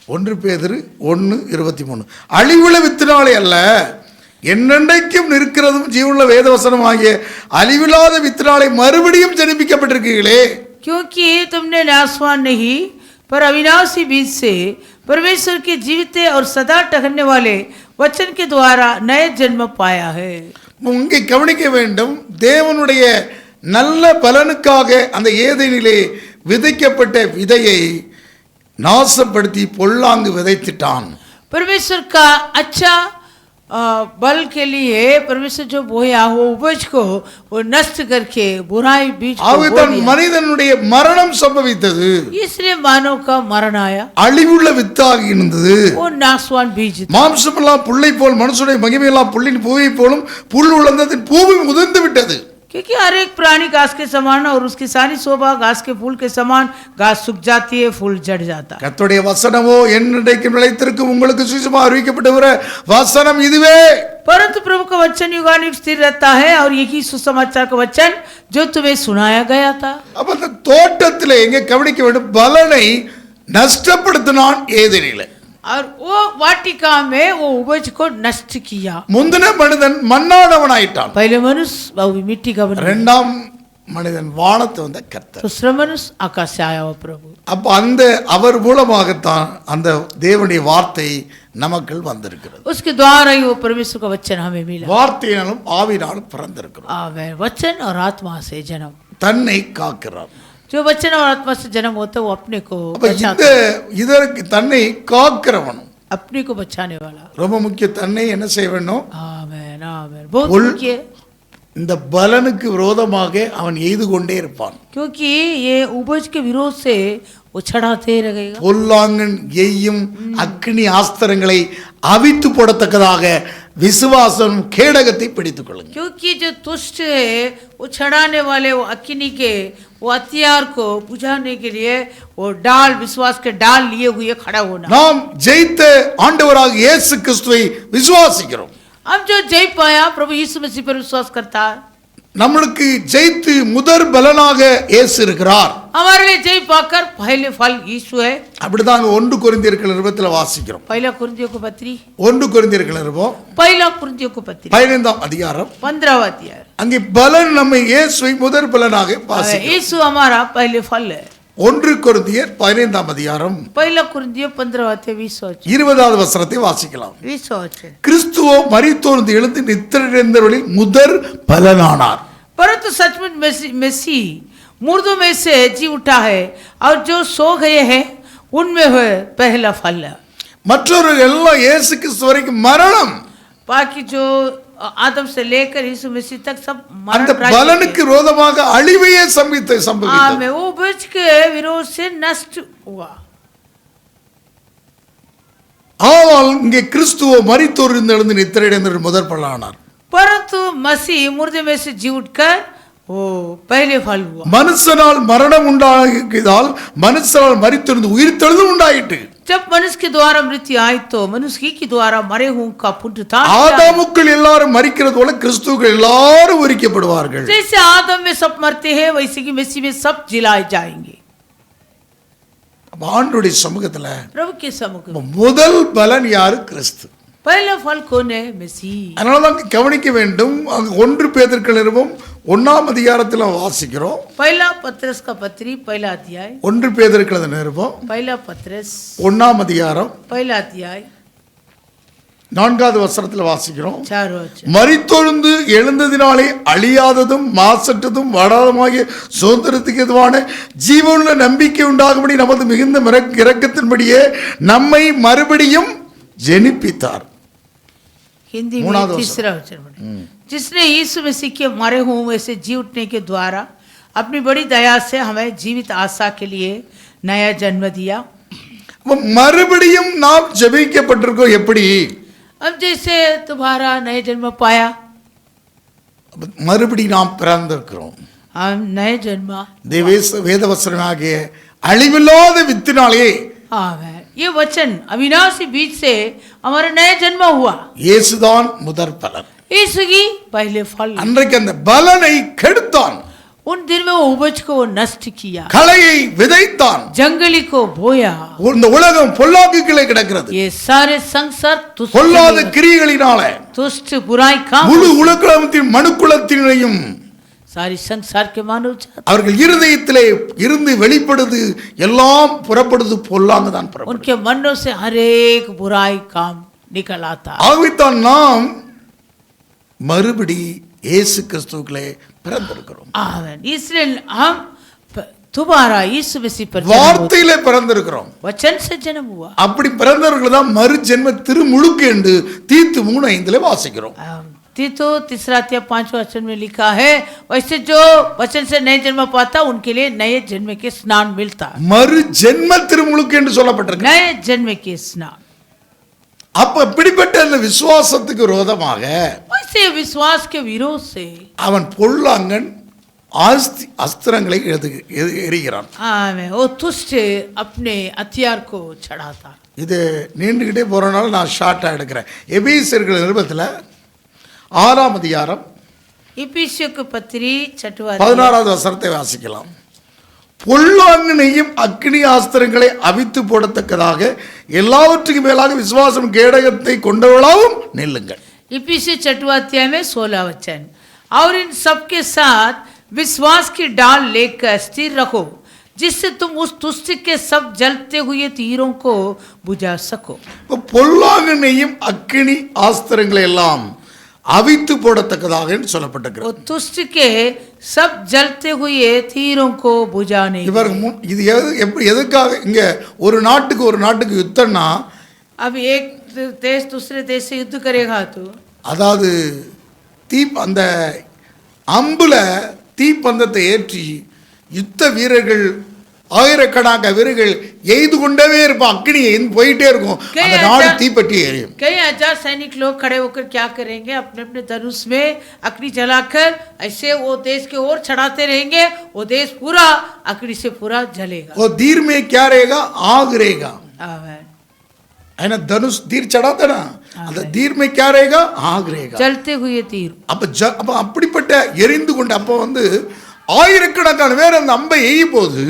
1 பேதுரு 1:23. அழிவுள்ள வித்தினாலே அல்ல, என்னென்றைக்கும் நிற்கிறதும் ஜீவனுள்ள வேதவசனம் ஆகிய அழிவில்லாத வித்தினாலே மறுபடியும் ஜனிப்பிக்கப்பட்டிருக்கீங்களே. क्योंकि तुमने नाशवान नहीं पर अविनाशी बीज से परमेश्वर के जीवित और सदा टहलने वाले वचन के द्वारा नए जन्म पाया है. இங்கே கவனிக்க வேண்டும், தேவனுடைய நல்ல பலனுக்காக அந்த ஏதேனிலே விதைக்கப்பட்ட விதையை நாசப்படுத்தி பொல்லாங்கு விதைத்திட்டான். परमेश्वर का अच्छा बल के लिए परमेश्वर जो बोया वो उपज को वो नष्ट करके बुराई बीज को बो दिया. மனிதனுடைய மரணம் சம்பவித்தது. इसलिए मानव का मरण आया. அழிவுள்ள வித்தாக இருந்தது. वो नाशवान बीज. மாம்சமெல்லாம் புல்லை போல், மனுஷனுடைய மகிமையெல்லாம் புல்லின் பூவை போலும், புல் உலர்ந்ததின் பூவை உதிர்ந்து விட்டது. क्योंकि हर एक प्राणी घास के समान और उसकी सारी शोभा घास के फूल के समान, घास सूख जाती है, फूल झड़ जाता है. கர்த்தருடைய வசனமோ என்றைக்கும் நிலைத்திருக்கும், உங்களுக்கு சுவிசேஷமாக அறிவிக்கப்பட்டவர வசனம் இதுவே. परंतु प्रभु का वचन युगानुयुग स्थिर रहता है और यही सुसमाचार का वचन जो तुम्हें सुनाया गया था. அப்ப அந்த தோட்டத்திலே எங்க கவனிக்க வேண்டும், பலனை நஷ்டப்படுத்தினான் ஏதேனிலே. और वो वाटिका में वो उपज को नष्ट किया. முந்தின மனிதன் மண்ணானவன் ஆயிட்டான். पहले मनुष्य वो मिट्टी का बना. இரண்டாம் மனிதன் வானத்தை வந்த கர்த்தர். दूसरा मनुष्य आकाश से आया हुआ प्रभु. அப்ப அந்த அவர் மூலமாகத்தான் அந்த தேவனுடைய வார்த்தை நமக்குள் வந்திருக்கிறது. उसके द्वारा ही वो परमेश्वर का वचन हमें मिला. வார்த்தையினாலும் ஆவியினாலும் பிறந்திருக்கிறோம். आमेन. वचन और आत्मा से जन्म. தன்னை காக்கிறார். जो वचन और आत्मा से जन्म होता है वो अपने को அப்ப இதற்கு தன்னை காக்கிறவன், अपने को बचाने वाला. ரொம்ப முக்கிய. தன்னை என்ன செய்ய வேண்டும்? आमेन आमेन. बहुत मुख्य. இந்த பலனுக்கு விரோதமாக அவன் எய்து கொண்டே இருப்பான். क्योंकि ये उपज के विरोध से वो छड़ाते रहेगा. பொல்லாங்கன் எய்யும் அக்னி ஆஸ்திரங்களை அவித்து போடத்தக்கதாக விசுவாசம் கேடகத்தை பிடித்துக் கொள்ளுங்க. क्योंकि जो तुष्ट है वो छड़ाने वाले वो अग्नि के वो हथियार को बुझाने के लिए वो डाल, विश्वास के डाल लिए हुए खड़ा होना. நாம் ஜெயித்த ஆண்டவராக இயேசு கிறிஸ்துவை விசுவாசிக்கிறோம். अब जो जय पाया प्रभु यीशु मसीह पर विश्वास करता है, நம்மளுக்கு ஜெயித்து முதற் பலனாக இயேசு இருக்கிறார். हमारे लिए जय पाकर पहले फल यीशु है. அப்படிதான் 1 கொரிந்தியர்கள் நிருபத்தில் வாசிக்கிறோம். पहला कुरिन्थियों को पत्री 1 கொரிந்தியர்கள் நிருபம் पहला कुरिन्थियों को पत्री 15ஆம் அதிகாரம் 15वां अध्याय. அங்கே பலன் நம்ம இயேசுவை முதற் பலனாக வாசிக்கிறோம். यीशु हमारा पहले फल है. 1 கொரிந்தியர் 15ஆம் அதிகாரம் पहला कुरिन्थियों 15 20வது வசனத்தை வாசிக்கலாம். 20 கிறிஸ்துவோ மரித்தோர்ந்து எழுந்து நித்திரையடைந்தவர்களில் முதற் பலனானார். परंतु सचमुच मसीह मुर्दों में से जी उठा है और जो सो गए हैं उनमें है पहला फल. மற்றவர்கள் எல்லாம் இயேசு கிறிஸ்து வரைக்கும் மரணம். बाकी जो आदम से लेकर यीशु मसीह तक सब அந்த मरण பலனுக்கு விரோதமாக அழிவையே சம்பவித்தது. में वो बच के विरोध से नष्ट हुआ. ஆனால் இங்கே கிறிஸ்துவோ மரித்தோரிலிருந்து எழுந்து நித்திரையடைந்தவர்கள் முதற் பலனானார். परंतु मसीह मुर्दे में से जी उठकर वो पहले फल हुआ. மனுஷனால் மரணம் உண்டாகியதால் மனுஷனால் மரித்தெழுந்து உயிர்த்தெழுதல் உண்டாயிற்று. जब मनुष्य के द्वारा मृत्यु आई तो मनुष्य के द्वारा मरे हुओं का पुनरुत्थान. ஆதாமுக்குள் எல்லாரும் மரிக்கிறது போல கிறிஸ்துவுக்குள் எல்லாரும் உரிக்கப்படுவார்கள். जैसे आदम में सब मरते हैं वैसे कि मसीह में सब जिलाए जाएंगे. ஆண்டவருடைய சமூகத்துல प्रभु के सम्मुख முதல் பலன் யாரு? கிறிஸ்து. पहला फल कौन है? मसीह. அதனாலதான் கவனிக்க வேண்டும். 1 பேதுரு நிருபம் 1ஆம் அதிகாரத்துல வாசிக்கிறோம். पहला पत्रस का पत्री पहला अध्याय. 1 பேதுரு நிருபம் पहला पत्रस 1ஆம் அதிகாரம் पहला अध्याय 4வது வசனத்துல வாசிக்கிறோம். 4 वचन. மரித்தொழுந்து எழுந்ததினாலே அழியாததும் மாசற்றதும் வாடாதமாகிய சுதந்திரத்துக்கு எதுவான ஜீவனுள்ள நம்பிக்கை உண்டாகும்படி நமது மிகுந்த இரக்கத்தின்படியே நம்மை மறுபடியும் ஜெனிப்பித்தார். हिंदी में तीसरा वचन पढ़े. जिसने यीशु मसीह के मरे हुए में से जी उठने के द्वारा अपनी बड़ी दया से हमें जीवित आशा के लिए नया जन्म दिया. மறுபடியும் நாம் ஜெபிக்கப்பட்டிருக்கோம். எப்படி? अब जैसे तुम्हारा नए जन्म पाया மறுபடி நாம் பிறந்திருக்கிறோம். हम नए जन्म வேதவசனமாகிய அழிவில்லாத வித்தினாலே आमेन. ये वचन अविनाशी बीज से हमारा नया जन्म हुआ. இயேசுதான் முதற் பலன். यीशु की पहले फल. அன்றைக்கு அந்த பலனை கெடுத்தான். उन दिन में वो उपज को वो नष्ट किया. களையை விதைத்தான். जंगली को बोया. இந்த உலகம் பொல்லாங்குகளே கிடக்கிறது. ये सारे संसार பொல்லாத கிரியைகளினாலே दुष्ट बुराई काम முழு உலகத்தின் மனுக்குலத்தினையும் सारी संसार के मानव जाति அவர்கள் இருதயத்திலே இருந்து வெளிப்படுது எல்லாம் புறப்படுது பொல்லாங்கு தான் புறப்படுது. उनके मनों से हर एक बुराई काम निकल आता. ஆகவேதான் நாம் மறுபடி இயேசு கிறிஸ்துவுக்குள்ளே பிறந்திருக்கிறோம். आमीन. इसलिए हम दोबारा यीशु मसीह पर வார்த்தையிலே பிறந்திருக்கிறோம். वचन से जन्म हुआ. அப்படி பிறந்தவர்கள் தான் மறு ஜென்ம திருமுழுக்கு என்று தீத்து 3:5 வாசிக்கிறோம். तीतो तीसरा अध्याय 5 वचन में लिखा है वैसे जो वचन से नए जन्म पाता उनके लिए नए जन्म के स्नान मिलता. மறு ஜென்ம திருமுழுக்கு என்று சொல்லப்பட்டிருக்கு. नए जन्म के स्नान. அப்ப இப்படிப்பட்ட அந்த விசுவாசத்துக்கு விரோதமாக वैसे विश्वास के विरोध से அவன் பொல்லாங்கன் அஸ்திரங்களை எறிகிறான். आमीन. वो दुष्ट अपने हथियार को चढ़ाता. இது நீண்டுகிட்டே போறனால நான் ஷார்ட்டா எடுக்கிறேன். எபேசியர்கள் நிருபத்தில் 6ஆம் அதிகாரம் इफिसियों की पत्री 16வது வசனத்தை வாசிக்கலாம். பொல்லாங்கனையும் அக்னி ஆஸ்திரங்களை அவித்து போடத்தக்கதாக எல்லாவற்றுக்கும் மேலாக விசுவாசம் கேடகத்தை கொண்டவர்களாகவும் நில்லுங்கள். इफिसियों 6वां अध्याय में 16 वचन. और इन सबके साथ विश्वास की डाल लेकर स्थिर रखो जिससे तुम उस दुष्ट के सब जलते हुए तीरों को बुझा सको. பொல்லாங்கனையும் அக்னி ஆஸ்திரங்களை எல்லாம் அவித்து போடத்தக்கதாக சொல்லப்பட்டிருக்கிறது. वो दुष्ट के सब जलते हुए तीरों को बुझाने. இவர் இது எதுக்காக இங்க ஒரு நாட்டுக்கு யுத்தம்னா अब एक देश दूसरे देश से युद्ध करेगा तो அதாவது அந்த அம்புல தீப்பந்தத்தை ஏற்றி யுத்த வீரர்கள் ஆயிரக்கணக்கான வீரர்கள் எய்து கொண்டே இருப்பான். அக்னி போயிட்டே இருக்கும். அந்த நாடு தீப்பற்றி எரியும். कई हजार सैनिक लोग खड़े होकर क्या करेंगे? अपने अपने धनुष में अग्नि जलाकर ऐसे वो देश के ओर चढ़ाते रहेंगे. वो देश पूरा अग्नि से पूरा जलेगा. वो तीर में क्या रहेगा? आग रहेगा. आमीन. है ना? धनुष तीर चढ़ाता ना, அந்த तीर में क्या रहेगा? आग रहेगा. जलते हुए तीर. அப்ப அப்படிப்பட்ட எரிந்து கொண்டு அப்ப ஆயிரக்கணக்கான பேர் அந்த அம்பை எய்யும் போது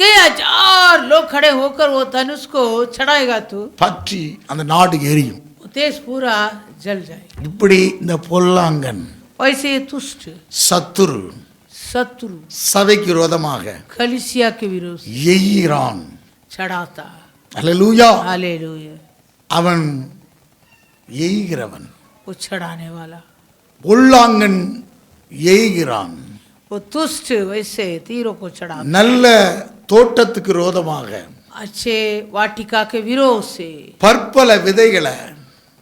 कई हजार लोग खड़े होकर वो धनुष को चढ़ाएगा तो பற்றி அந்த நாடு எரியும். देश पूरा जल जाएगा. இப்படி இந்த பொல்லாங்கன் वैसे दुष्ट சத்துரு शत्रु சபைக்கு விரோதமாக कलीसिया के विरोध எய்கிறான். चढ़ाता। அல்லேலூயா. हालेलुया। அவன் எய்கிறவன். वो चढ़ाने वाला, பொல்லாங்கன் எய்கிறான். वो दुष्ट वैसे तीरों को चढ़ाता। நல்ல தோட்டத்துக்கு விரோதமாக अच्छे वाटिका के विरोध से பற்பல விதைகளை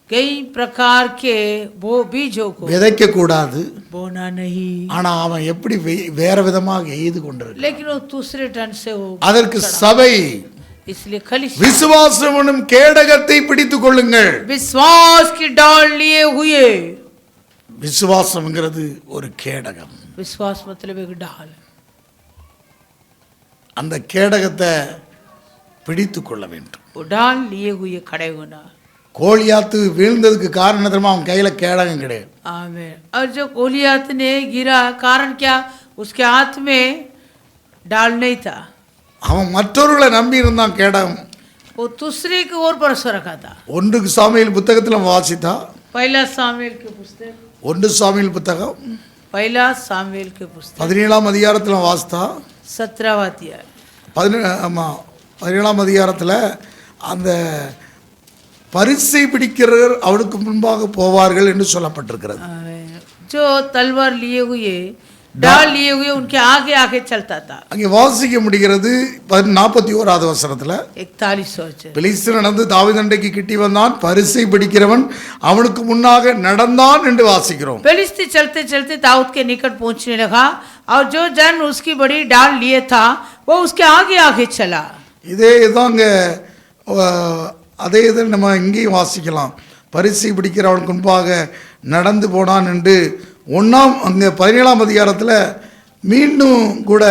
कई प्रकार के वो बीजों को விதைக்க கூடாது. बोना नहीं, ஆனா அவன் எப்படி வேற விதமாக எய்து கொண்டிருக்க, लेकिन वो दूसरे ढंग से वो அதற்கு சபை इसलिए कलीसिया விசுவாசம் என்னும் கேடகத்தை பிடித்துக் கொள்ளுங்கள். विश्वास की डाल लिए हुए। விசுவாசம்ங்கிறது ஒரு கேடகம். विश्वास मतलब एक डाल, அந்த கேடகத்தை பிடித்துக் கொள்ள வேண்டும். वो डाल लिए हुए खड़े होना। கோலியாத்து வீழ்ந்ததுக்கு காரணம் தெரியுமா? அவன் கையில கேடகம் கிடையாது. आमीन। और जो गोलियत ने गिरा, कारण क्या? उसके हाथ में डाल नहीं था, அவன் மற்றவர்களை நம்பி இருந்தான். கேடகம் वो दूसरे की ओर भरोसा रखा था। ஒன்று சாமுவேல் புத்தகத்தில் வாசித்தா, पहला सामुएल के पुस्तक, ஒன்று சாமுவேல் புத்தகம் पहला सामुएल के पुस्तक 17ஆம் அதிகாரத்தில் வாசித்தா, 17वां अध्याय, 17ஆம் அதிகாரத்தில் அந்த பரிசை பிடிக்கிறவர் அவனுக்கு முன்பாக போவார்கள் என்று சொல்லப்பட்டிருக்கிறது. आमीन। जो तलवार लिए हुए, डाल लिए हुए, उनके आगे आगे चलता था। அங்கே வாசிக்க முடிகிறது 41வது வசனத்தில், 41 वचन। பெலிஸ்தன் நடந்து தாவீதண்டைக்கு கிட்டி வந்தான், பரிசை பிடிக்கிறவன் அவனுக்கு முன்னாக நடந்தான் என்று வாசிக்கிறோம். फिलिस्ती चलते चलते दाऊद के निकट पहुंचने लगा और जो जन उसकी बड़ी डाल लिए था वो उसके आगे आगे चला। இதே தாங்க, அதே இதை நம்ம இங்கேயும் வாசிக்கலாம். பரிசை பிடிக்கிறவனுக்கு முன்பாக நடந்து போனான் என்று அங்கே 17ஆம் அதிகாரத்தில் மீண்டும் கூட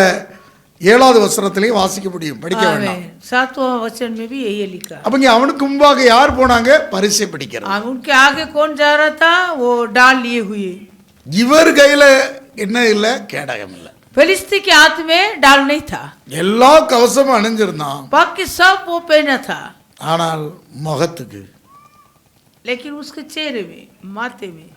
7வது வசனத்திலையும் வாசிக்க முடியும், படிக்க வேண்டாம். 7वां वचन में भी यही लिखा। அப்ப இங்க அவனுக்கு முன்பாக யார் போனாங்க? பரிசை பிடிக்கிறார். उनके आगे कौन जा रहा था? वो डाल लिए हुए। இவர் கையில என்ன இல்லை? கேடகம் இல்லை. फिलिस्ती के हाथ में डाल नहीं था, எல்லா கவசமும் அணிஞ்சிருந்தான். बाकी सब वो पहना था, ஆனால் முகத்துக்கு लेकिन उसके चेहरे में, माथे में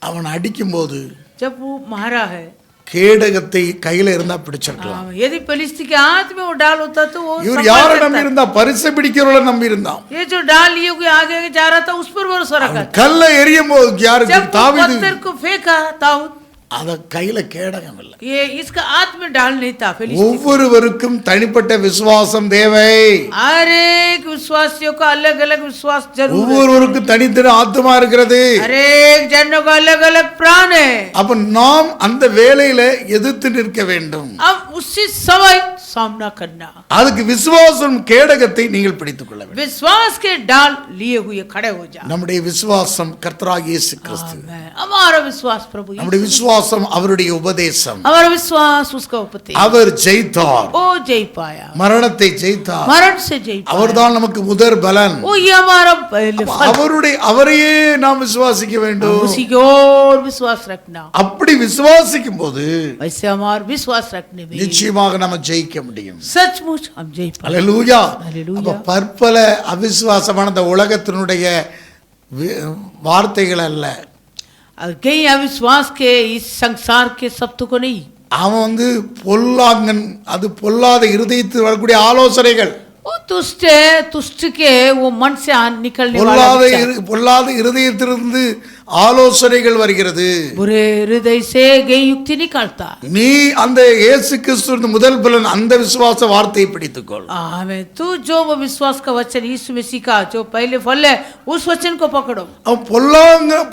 அவன் அடிக்கும்போது जब वो मारा है, கேடகத்தை கையில இருந்தா பிடிச்சிருக்கலாம். यदि फिलिस्ती के हाथ में वो डाल होता तो वो இவர் संभाल யாரை सकता நம்பி था। இருந்தா? பரிசை பிடிக்கிறவளை நம்பி இருந்தான். ये जो डाल लिए हुए आगे आगे जा रहा था उस पर भरोसा रखा था। கல்லை எரியும் போது யாருக்கு? जब वो தாவீது. पत्थर को फेंका दाऊद, அத கையில கேடகம் இல்லை. ये इसका हाथ में डाल नहीं था। फिलिस्ती ஒவ்வொருவருக்கும் தனிப்பட்ட விசுவாசம் தேவை. हर एक विश्वासियों का अलग अलग विश्वास जरूर है। ஒவ்வொருவருக்கும் தனித்தனி ஆத்மா இருக்கிறது. हर एक जनों का अलग अलग प्राण है। அப்ப நாம் அந்த வேலையில எதிர்த்து நிற்க வேண்டும். अब उसी समय सामना करना, அதுக்கு விசுவாசம் கேடகத்தை நீங்கள் பிடித்துக் கொள்ள வேண்டும். विश्वास के डाल लिए हुए खड़े हो जा। நம்முடைய விசுவாசம் கர்த்தராகிய இயேசு கிறிஸ்து. आमीन। हमारा विश्वास प्रभु यीशु, நம்முடைய விசுவாசம் அவருடைய உபதேசம். हमारा विश्वास उसका उपदेश। அவர் ஜெயித்தார், वो जय पाया, மரணத்தை ஜெயித்தார். मरण से जय पाया। அவர்தான் நமக்கு முதற் பலன். वो ये हमारा पहले फल, அவரையே நாம் விசுவாசிக்க வேண்டும். उसी की ओर विश्वास रखना। அப்படி விசுவாசிக்கும் போது वैसे हमारा विश्वास रखने में நிச்சயமாக நம்ம ஜெயிக்க முடியும். सचमुच हम जय पाए। அல்லேலூயா. அல்லேலூயா. அப்ப பற்பல அவிசுவாசமான இந்த உலகத்தினுடைய வார்த்தைகள் அல்ல, और कई अविश्वास के इस संसार के शब्द को नहीं, அவன் பொல்லாங்கன், அது பொல்லாத இருதயத்தில் வரக்கூடிய ஆலோசனைகள். वो तुष्ट है, तुष्ट के वो मन से निकलने वाला विचार। பொல்லாத இருதயத்திலிருந்து ஆலோசனைகள் வருகிறது. बुरे हृदय से गई युक्ति निकलता। நீ அந்த இயேசு கிறிஸ்துவின் முதல் பலன் அந்த விசுவாச வார்த்தையை பிடித்துக்கொள். आमीन। तू जो वो विश्वास का वचन यीशु मसीह का जो पहले फल है उस वचन को पकड़ो। அவன்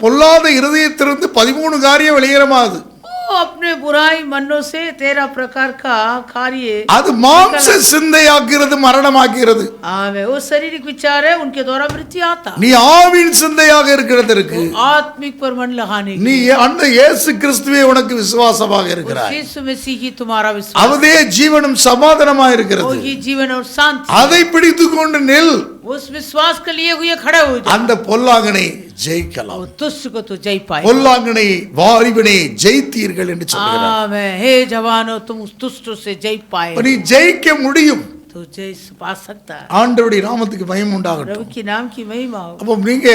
பொல்லாத இருதயத்திலிருந்து 13 காரியம் வெளியேறமாது. वो अपने बुराई मनों से 13 प्रकार का कार्य, அது மாம்ச சிந்தையாக்குறது, மரணமாக்குறது. आमीन। वो शारीरिक विचार है, उनके द्वारा मृत्यु आता। நீ ஆவின் சிந்தையாக இருக்கிறதற்கு आत्मिक पर मन लगाने நீ அந்த இயேசு கிறிஸ்துவே உனக்கு விசுவாசமாக இருக்கிறாய். यीशु मसीह ही तुम्हारा विश्वास, அவரே ஜீவனும் சமாதானமாக वो இருக்கிறது. ही जीवन और शांति। அதை பிடித்துக்கொண்டு நில். उस विश्वास के लिए हुए खड़े हो जा। அந்த பொல்லாங்கனை ஜெயிக்கலாம். वो तुष्ट को तो जय पाए। பொல்லாங்கனை வாலிபனை ஜெயித்தீர்கள் என்று சொல்கிறார். आमीन। हे जवानों, तुम उस दुष्ट से जय पाए। நீ ஜெயிக்க முடியும். तो जय पा सकता है। ஆண்டவருடைய நாமத்துக்கு மகிமை உண்டாகட்டும். प्रभु की नाम की महिमा हो। அப்போ நீங்க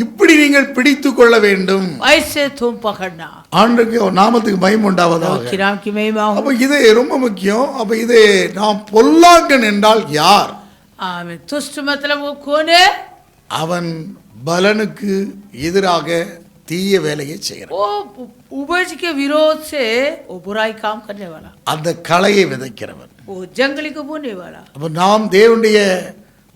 இப்படி நீங்கள் பிடித்து கொள்ள வேண்டும். ऐसे तुम पकड़ना। ஆண்டவருடைய நாமத்துக்கு மகிமை உண்டாவதாக. प्रभु की नाम की महिमा हो। அப்போ இது ரொம்ப முக்கியம். அப்போ இது நாம் பொல்லாங்கன் என்றால் யார்? आमीन। दुष्ट मतलब वो कौन है? அவன் பலனுக்கு எதிராக தீய வேலையை செய்கிறான். वो उपज के विरोध से वो बुराई काम करने वाला, அந்த களையை விதைக்கிறவன். वो जंगली को बोने वाला। அப்போ நாம் தேவனுடைய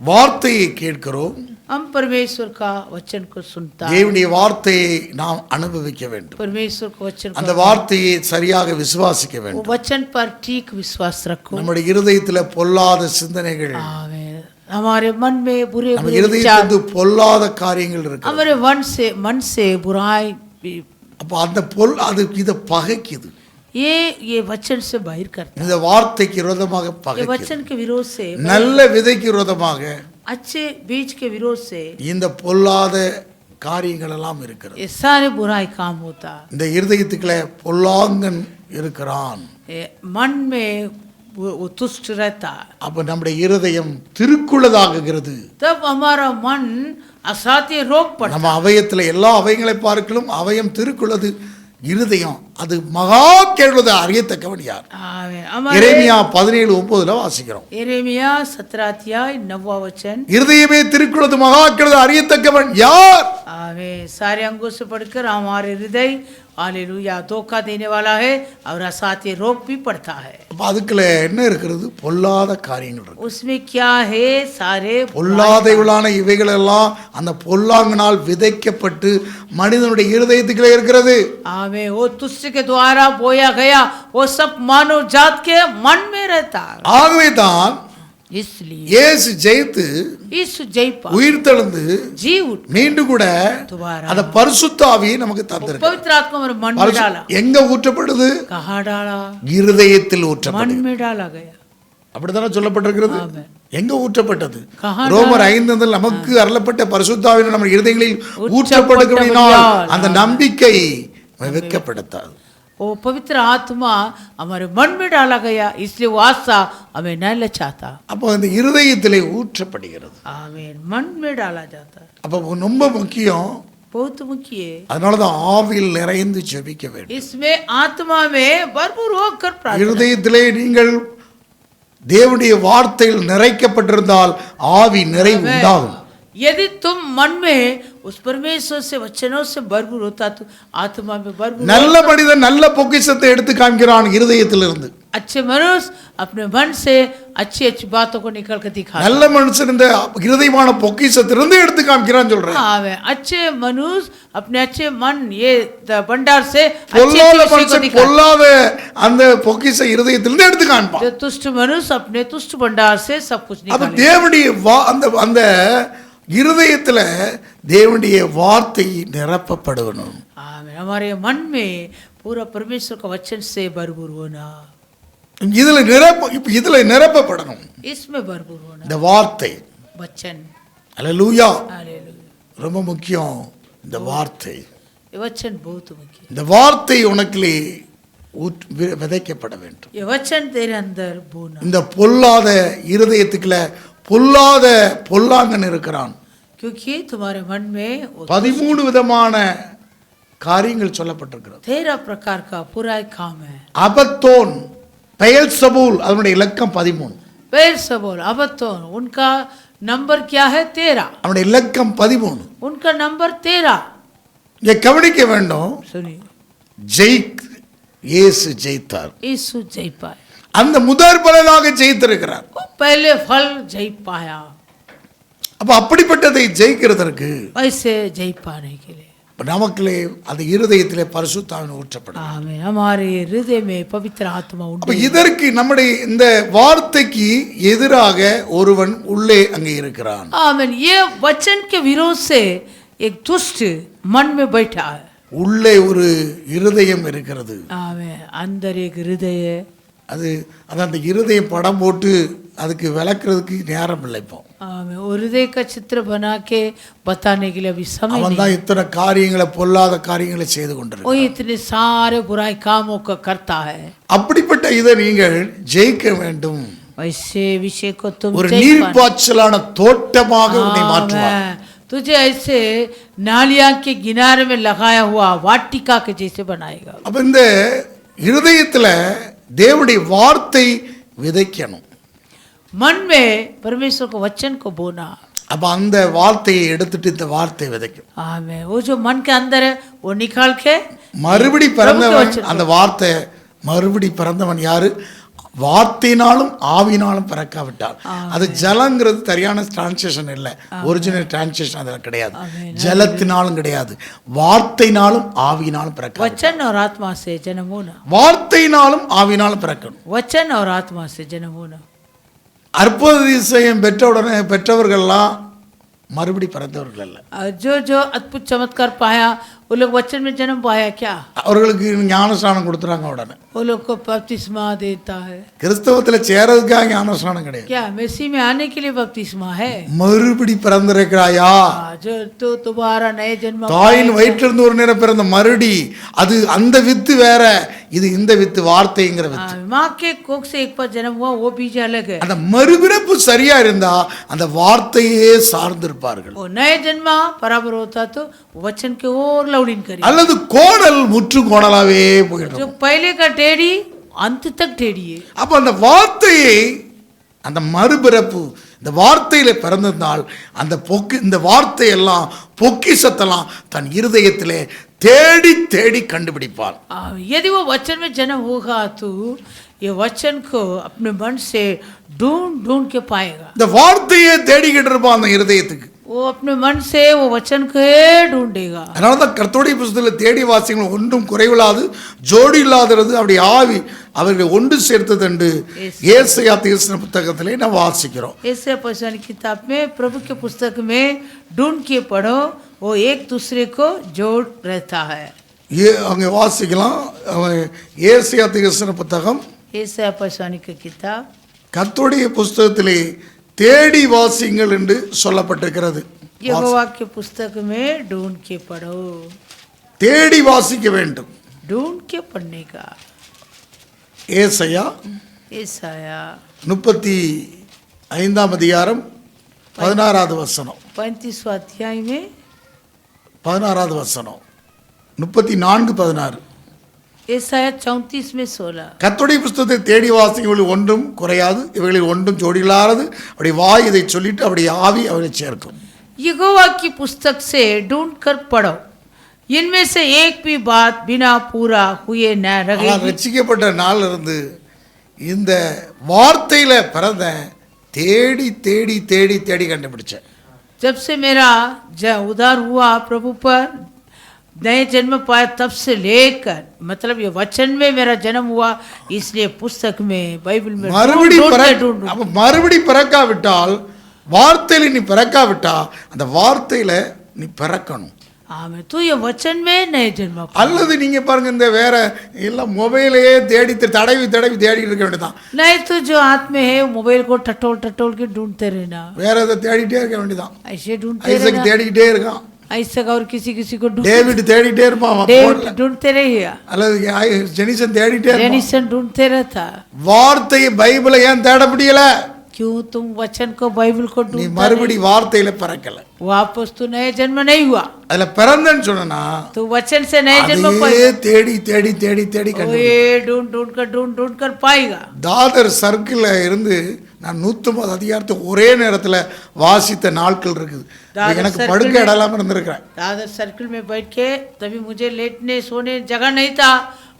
வார்த்தையை கேட்கிறோம். हम परमेश्वर का वचन को सुनता है। தேவனுடைய வார்த்தையை நாம் அனுபவிக்க வேண்டும். परमेश्वर को वचन அந்த வார்த்தையை சரியாக விசுவாசிக்க वो வேண்டும். वचन पर ठीक विश्वास रखो। நம்முடைய இருதயத்துல பொல்லாத சிந்தனைகள், आमीन। हमारे मन में बुरे நம்ம बुरे विचार, இருதயத்துல பொல்லாத காரியங்கள் இருக்கு. हमारे मन से बुराई, அப்ப அந்த அது இத பகைக்குது. ये वचन से बाहर करता இந்த வார்த்தைக்கு விரோதமாக है। ये பகைக்குது. वचन के विरोध से, நல்ல விதைக்கு விரோதமாக अच्छे बीज के विरोध से இந்த பொல்லாத காரியங்கள் எல்லாம் இருக்கிறது. ये सारे बुराई काम होता है। இந்த இருதயத்துக்குள்ள பொல்லாங்கன் இருக்கிறான். ये मन में वो तुष्ट रहता है। அப்ப நம்முடைய இருதயம் திருக்குள்ளதாகுகிறது. तब हमारा मन असाध्य रोग पड़ता நம்ம அவயத்துல எல்லா அவயங்களை பார்க்கலும் அவயம் திருக்குள்ளது. இருதயம் அது மகா கேள்வது அறியத்தக்கவன் யார்? हमारे எரேமியா 17:9 வாசிக்கிறோம். यिर्मयाह 17 अध्याय 9वां वचन, இருதயமே திருக்குள்ளது மகா கேள்வது அறியத்தக்கவன் யார்? आमीन। सारे अंगों से पढ़कर हमारे हृदय हालेलुया धोखा देने वाला है और असाध्य रोग भी पड़ता है। அப்ப அதுக்குள்ள என்ன இருக்கிறது? பொல்லாத காரியங்கள் இருக்கு. उसमें क्या है? सारे பொல்லாதைகளான இவைகள் எல்லாம் அந்த பொல்லாங்கனால் விதைக்கப்பட்டு மனிதனுடைய இருதயத்துக்குள்ளே இருக்கிறது. आमीन। वो तुष्ट के द्वारा बोया गया वो सब मानव जात के मन में रहता है। ஆகவே தான் इसलिए இயேசு ஜெயித்து यीशु जय पा உயிர் தெழுந்து जी उठ மீண்டும் கூட दोबारा அந்த பரிசுத்த ஆவியை நமக்கு தந்திருக்கார். पवित्र आत्मा हमारे मन में डाला। எங்க ஊற்றப்படுது? कहाँ डाला? இருதயத்தில் मन ஊற்றப்படுது. में डाला गया। அப்படித்தானே சொல்லப்பட்டிருக்கிறது. ஆமென்। எங்க ஊற்றப்பட்டது? கஹா ரோமர் 5 நமக்கு அருளப்பட்ட பரிசுத்த ஆவியினால் நம்ம இருதயங்களில் ஊற்றப்படுகிறதினால் அந்த நம்பிக்கை வெட்கப்படுத்தாது. वो पवित्र आत्मा हमारे मन में डाला गया, इसलिए वो आशा हमें न लचाता। அப்போ அந்த இருதயத்திலே ஊற்றப்படுகிறது. आमीन। मन में डाला जाता है। அப்போ ரொம்ப முக்கியம். बहुत मुख्य है। அதனாலதான் ஆவியில் நிறைந்து ஜெபிக்க வேண்டும். इसमें आत्मा में भरपूर होकर प्रार्थना। இருதயத்திலே நீங்கள் தேவனுடைய வார்த்தையில் நிறைக்கப்பட்டிருந்தால் ஆவி நிறைவு உண்டாகும். यदि तुम मन में उस परमेश्वर से वचनों से भरपूर होता तो आत्मा में भरपूर। நல்ல மனிதன் நல்ல பொக்கிஷத்தை எடுத்து காண்கிறான் இருதயத்திலிருந்து. अच्छे मनुष्य अपने मन से अच्छी अच्छी बातों को निकल कर दिखा। நல்ல மனுஷன் இந்த இருதயமான பொக்கிஷத்திலிருந்து எடுத்து காண்கிறான்னு சொல்றேன். हाँ, अच्छे मनुष्य अपने अच्छे मन ये भंडार से பொல்லாத மனுஷன் பொல்லாத அந்த பொக்கிஷ இருதயத்திலிருந்து எடுத்து காண்பான். जो तुष्ट मनुष्य अपने तुष्ट भंडार से सब कुछ அப்ப निकाले। தேவனுடைய அந்த இருதயத்துல தேவனுடைய வார்த்தை நிரப்பப்படணும். आमीन। हमारे मन में पूरा परमेश्वर का वचन से भरपूर होना, இதுல நிரப்பப்படணும் इसमें भरपूर होना। இந்த வார்த்தை. वचन அல்லேலூயா. हालेलुया। ரொம்ப முக்கியம் இந்த வார்த்தை. ये वचन बहुत मुख्य है। இந்த வார்த்தை உனக்குள்ளே விதைக்கப்பட வேண்டும். ये वचन तेरे अंदर बोना। இந்த பொல்லாத இருதயத்துக்குள்ள பொல்லாங்கன் இருக்கிறான். क्योंकि तुम्हारे मन में 13 விதமான காரியங்கள் சொல்லப்பட்டிருக்கிறது. 13 प्रकार का बुरा काम है। அபத்தோன், பெயல்சபூல் அதனுடைய இலக்கம் 13. बेलसेबूल, अबद्दोन, उनका नंबर क्या है? 13। அவனுடைய இலக்கம் 13. उनका नंबर 13। இதை கவனிக்க வேண்டும். सुनिए, இயேசு ஜெயித்தார். यीशु जय पाए। அந்த முதற் பலனாக ஜெயித்திருக்கிறார். वो पहले फल जय पाया। அப்ப அப்படிப்பட்டதை ஜெயிக்கிறதற்கு वैसे जय पाने के लिए நமக்குள்ளே அந்த இருதயத்திலே பரிசுத்த ஆவி ஊற்றப்படும். आमीन। हमारे हृदय में पवित्र आत्मा அப்ப उठे। இதற்கு நம்முடைய இந்த வார்த்தைக்கு எதிராக ஒருவன் உள்ளே அங்கே இருக்கிறான். आमीन। ये वचन के विरोध से एक दुष्ट मन में बैठा है। உள்ளே ஒரு இருதயம் இருக்கிறது. आमीन। अंदर एक हृदय है। அது அந்த இருதயம் படம் போட்டு அதுக்கு விளக்குறதுக்கு நேரம் இல்லை. இப்போ आमीन। हृदय का चित्र बना के बताने के लिए अभी समय அவன் தான் இத்தனை காரியங்களை பொல்லாத காரியங்களை செய்து वो கொண்டிருக்கான். इतने सारे बुराई कामों का करता है। அப்படிப்பட்ட இதை நீங்கள் ஜெயிக்க வேண்டும். वैसे विषय को तुम ஒரு देख पाना। நீர்ப்பாய்ச்சலான தோட்டமாக உன்னை மாற்றுவார். आमेन। तुझे ऐसे नालियां के किनारे में लगाया हुआ वाटिका के जैसे बनाएगा। அப்ப இந்த இருதயத்துல தேவனுடைய வார்த்தை விதைக்கணும். मन में परमेश्वर को वचन को बोना। அப்ப அந்த வார்த்தையை எடுத்துட்டு இந்த வார்த்தை விதைக்கும். आमेन। वो जो मन के अंदर है वो निकाल के மறுபடி பிறந்தவன் அந்த வார்த்தை மறுபடி பிறந்தவன் யாரு? வார்த்தையினாலும் ஆவினாலும் பிறக்காவிட்டால். அது ஜலங்கிறது சரியான டிரான்ஸ்லேஷன் இல்லை, ஒரிஜினல் டிரான்ஸ்லேஷன் அதில் கிடையாது. ஜலத்தினாலும் கிடையாது, வார்த்தையினாலும் ஆவினாலும் பிறக்க. वचन और आत्मा से जन्म होना। வார்த்தையினாலும் ஆவினாலும் பிறக்கணும். वचन और आत्मा से जन्म होना। அற்புத அதிசயம் பெற்றவர்கள்லாம் மறுபடி பிறந்தவர்கள் அல்ல. जो जो अद्भुत चमत्कार पाया वो लोग वचन में जन्म पाया क्या? அவர்களுக்கு ஞானஸ்நானம் கொடுத்துறாங்க உடனே. वो लोग को बपतिस्मा देता है। கிறிஸ்தவத்தில் சேரதுக்காக ஞானஸ்நானம் கிடையாது. क्या मसीह में आने के लिए बपतिस्मा है? மறுபடி பிறந்திருக்கிறாயா? जो तो तुम्हारा नए जन्म தாயின் வயிற்றிலிருந்து ஒரு நேரம் பிறந்த மறுபடி, அது அந்த வித்து வேற, இது இந்த வித்து, வார்த்தைங்கிற வித்து. माँ के कोख से एक बार जन्म हुआ वो बीज अलग है। அந்த மறுபிறப்பு சரியா இருந்தா அந்த வார்த்தையே சார்ந்திருப்பார்கள். वो नए जन्म बराबर होता तो वचन के और लौड़ीन करी। அல்லது கோணல் முற்று கோணலாவே போயிடும். जो पहले का टेढ़ी अंत तक टेढ़ी है। அப்ப அந்த வார்த்தையை, அந்த மறுபிறப்பு இந்த வார்த்தையில பிறந்ததால் அந்த இந்த வார்த்தையெல்லாம் பொக்கிஷத்தெல்லாம் தன் இருதயத்திலே தேடி தேடி கண்டுபிடிப்பார். यदि वो वचन में जन्म होगा तो ये वचन को अपने मन से ढूंढ ढूंढ के पाएगा। இந்த வார்த்தையை தேடிக்கிட்டு இருப்பான் அந்த இருதயத்துக்கு. वो अपने मन से वो वचन को ढूंढेगा। அதனாலதான் கர்த்தருடைய புத்தகத்தில் தேடி வாசிங்கள் ஒன்றும் குறைவில்லாது ஜோடி இல்லாதது அப்படி ஆவி அவர்களை ஒன்று சேர்த்தது என்று ஏசாயா தீர்க்கதரிசன புத்தகத்திலே நாம் வாசிக்கிறோம். ऐसे पहचान किताब में प्रभु के पुस्तक में ढूंढ के पढ़ो, वो एक दूसरे को जोड़ रहता है। அங்கே வாசிக்கலாம். ஏசாயா தீர்க்கதரிசன புத்தகம், ऐसा पहचान की किताब கர்த்தருடைய புஸ்தகத்திலே தேடி வாசிங்கள் என்று சொல்லப்பட்டிருக்கிறது. यहोवा के पुस्तक में ढूंढ के पढ़ो। தேடி வாசிக்க வேண்டும். ढूंढ के पढ़ने का। ஏசாயா ஏசாயா 35 அதிகாரம் 16வது வசனம். 35 अध्याय में 16வது வசனம். 34:16. ஏசாயா 34 में 16। கர்த்தருடைய புஸ்தகத்தை தேடி வாசிங்கள் ஒன்றும் குறையாது, இவைகளில் ஒன்றும் ஜோடியில்லாதது. அப்படி வாய் இதை சொல்லிட்டு அப்படி ஆவி அவரை சேர்க்கும். यहोवा की पुस्तक से ढूंढ कर पढ़ो, इनमें से एक भी बात बिना पूरा हुए न रहेगी। ரட்சிக்கப்பட்ட நாள்ல இருந்து இந்த வார்த்தையில பிறந்த தேடி தேடி தேடி தேடி கண்டுபிடிச்சேன். जब से मेरा उद्धार हुआ प्रभु पर, नए जन्म पाया, तब से लेकर मतलब ये वचन में मेरा जन्म हुआ, इसलिए पुस्तक में बाइबल में மறுபடி பிறக்காவிட்டால், வார்த்தையில நீ பிறக்காவிட்டா அந்த வார்த்தையில நீ பிறக்கணும். ஆமென். तू ये वचन में नए जन्म அல்லது நீங்க பாருங்க, இந்த வேற எல்லாம் மொபைலையே தேடி தடவி தடவி தேடி இருக்க வேண்டியதான். नहीं तो जो हाथ में है मोबाइल को टटोल टटोल के ढूंढते रहना, வேற எதை தேடிட்டே இருக்க வேண்டியதான். ऐसे ढूंढते ஐசக் रहना, தேடிக்கிட்டே இருக்கான். ऐसा और किसी किसी को டேவிட் தேடிட்டே இருப்பான். ढूंढते रहिए, அல்லது ஜெனிசன் தேடிட்டே இருப்பான். जेनिसन ढूंढते रहता। வார்த்தையை பைபிளை ஏன் தேட முடியல? क्यों तुम वचन को बाइबल को நீ ढूंढता மறுபடி வார்த்தையில பிறக்கல. वापस तो नए जन्म नहीं हुआ। அதுல பிறந்தன்னு சொன்னா तो वचन से नए जन्म அதையே தேடி தேடி தேடி தேடி ढूंढ कर पाएगा। தாதர் சர்க்கிள்ல இருந்து நான் 150 அதிகாரத்தை ஒரே நேரத்துல வாசித்த நாட்கள் இருக்குது. எனக்கு படுக்க இடம் இல்லாம இருந்திருக்கிறேன். दादर सर्किल में बैठ के तभी मुझे लेटने सोने जगह नहीं था।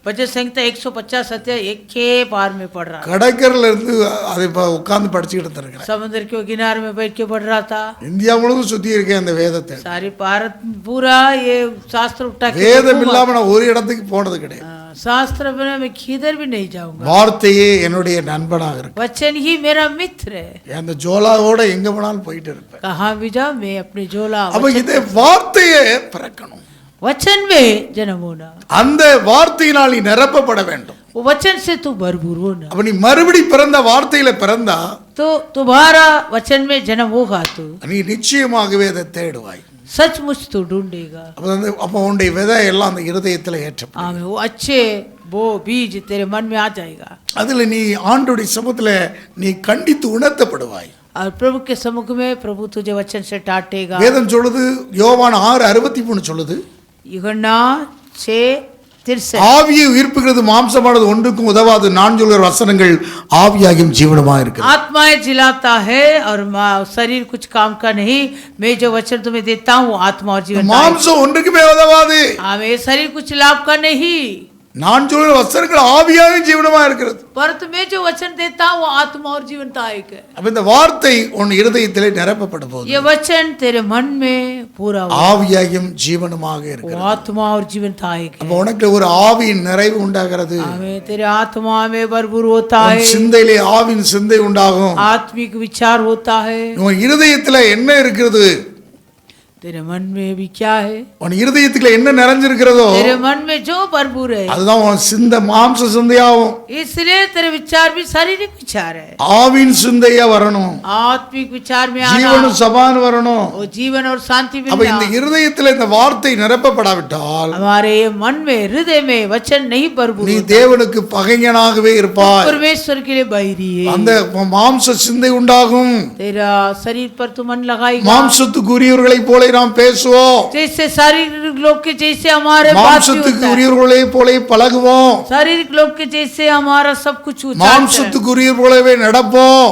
भजन संहिता 150 अध्याय एक के बार में पढ़ रहा। கடற்கரையில இருந்து அதை உட்கார்ந்து படிச்சுக்கிட்டு இருக்கிறேன். समुद्र के किनारे में बैठ के पढ़ रहा था। இந்தியா முழுவதும் சுத்தி இருக்கேன் அந்த வேதத்தை. सारी भारत पूरा ये शास्त्र उठा के வேதம் இல்லாம நான் ஒரு இடத்துக்கு போனது கிடையாது. शास्त्र बिना मैं किधर भी नहीं जाऊंगा। வார்த்தையே என்னுடைய நண்பனாக இருக்கு. वचन ही मेरा मित्र है। அந்த ஜோலாவோட எங்க போனாலும் போயிட்டு இருப்பேன். कहाँ भी जाओ मैं अपने जोला। அப்ப இதே வார்த்தையே பிறக்கணும். वचन में जन्म होना, அந்த வார்த்தையினால் நீ நிரப்பப்பட வேண்டும். वो वचन से तू भरपूर होना। அப்ப நீ மறுபடி பிறந்த வார்த்தையில பிறந்தா तो तुम्हारा वचन में जन्म होगा तो நீ நிச்சயமாகவே அதை தேடுவாய். सचमुच तो ढूंढेगा। அப்போ உன்னுடைய விதை எல்லாம் அந்த இருதயத்தில் ஏற்றப்படும். आमीन। वो अच्छे वो बीज तेरे मन में आ जाएगा அதில் நீ ஆண்டவருடைய சமூகத்தில் நீ கண்டித்து உணர்த்தப்படுவாய். और प्रभु के सम्मुख में प्रभु तुझे वचन से डांटेगा। வேதம் சொல்லுது, யோவான் 6:63 சொல்லுது, यूहन्ना 6:63 ஆவியை உயிர்ப்புகிறது மாம்சமானது ஒன்றுக்கும் உதவாது, நான் சொல்கிற வசனங்கள் ஆவியாகியும் ஜீவனுமா இருக்கிறது. आत्माएं जिलाता है और शरीर कुछ काम का नहीं। मैं जो वचन तुम्हें देता हूँ वो आत्मा और जीवन। மாம்சம் ஒன்றுக்குமே உதவாது, हमें शरीर कुछ लाभ का नहीं। நான் சொல்கிற வசனங்கள் ஆவியாகியும் ஜீவனுமா இருக்கிறது. परंतु मैं जो वचन देता हूँ वो आत्मा और जीवनदायक है। அப்ப இந்த வார்த்தை உன் இருதயத்திலே நிரப்பப்பட போகுது. ये वचन तेरे मन में पूरा ஆவியாகியும் ஜீவனுமாக இருக்கிறது. वो आत्मा और जीवनदायक है। அப்ப உனக்கு ஒரு ஆவியின் நிறைவு உண்டாகிறது. हमें तेरे आत्मा में भरपूर होता है, உன் சிந்தையிலே ஆவியின் சிந்தை உண்டாகும். आत्मिक विचार होता है। உன் இருதயத்துல என்ன இருக்கிறது, तेरे मन में भी क्या है, உன் இருதயத்துக்குள்ள என்ன நிறைஞ்சிருக்கிறதோ तेरे मन में जो भरपूर है அதுதான் உன் சிந்தை மாம்ச சிந்தையாகும். इसलिए तेरे विचार भी शारीरिक विचार है। ஆவின் சிந்தையா வரணும், आत्मिक विचार में आना, ஜீவனும் சமான் வரணும். वो जीवन और शांति அப்ப இந்த मिलना। இருதயத்துல இந்த வார்த்தை நிரப்பப்படாவிட்டால் हमारे मन में हृदय में वचन नहीं भरपूर நீ होता, தேவனுக்கு பகைஞனாகவே இருப்பாய். परमेश्वर के लिए बैरी है। அந்த மாம்ச சிந்தை உண்டாகும். तेरा शरीर पर तू मन लगाएगा, மாம்சத்துக்குரியவர்களை போல நாம் பேசுவோம், जैसे शारीरिक लोग के जैसे हमारे बात भी மாம்சத்துக்கு होता है। உரியவர்களை போல பழகுவோம், शारीरिक लोग के जैसे हमारा सब कुछ उचाट है। மாம்சத்துக்கு உரியவர் போலவே நடப்போம்,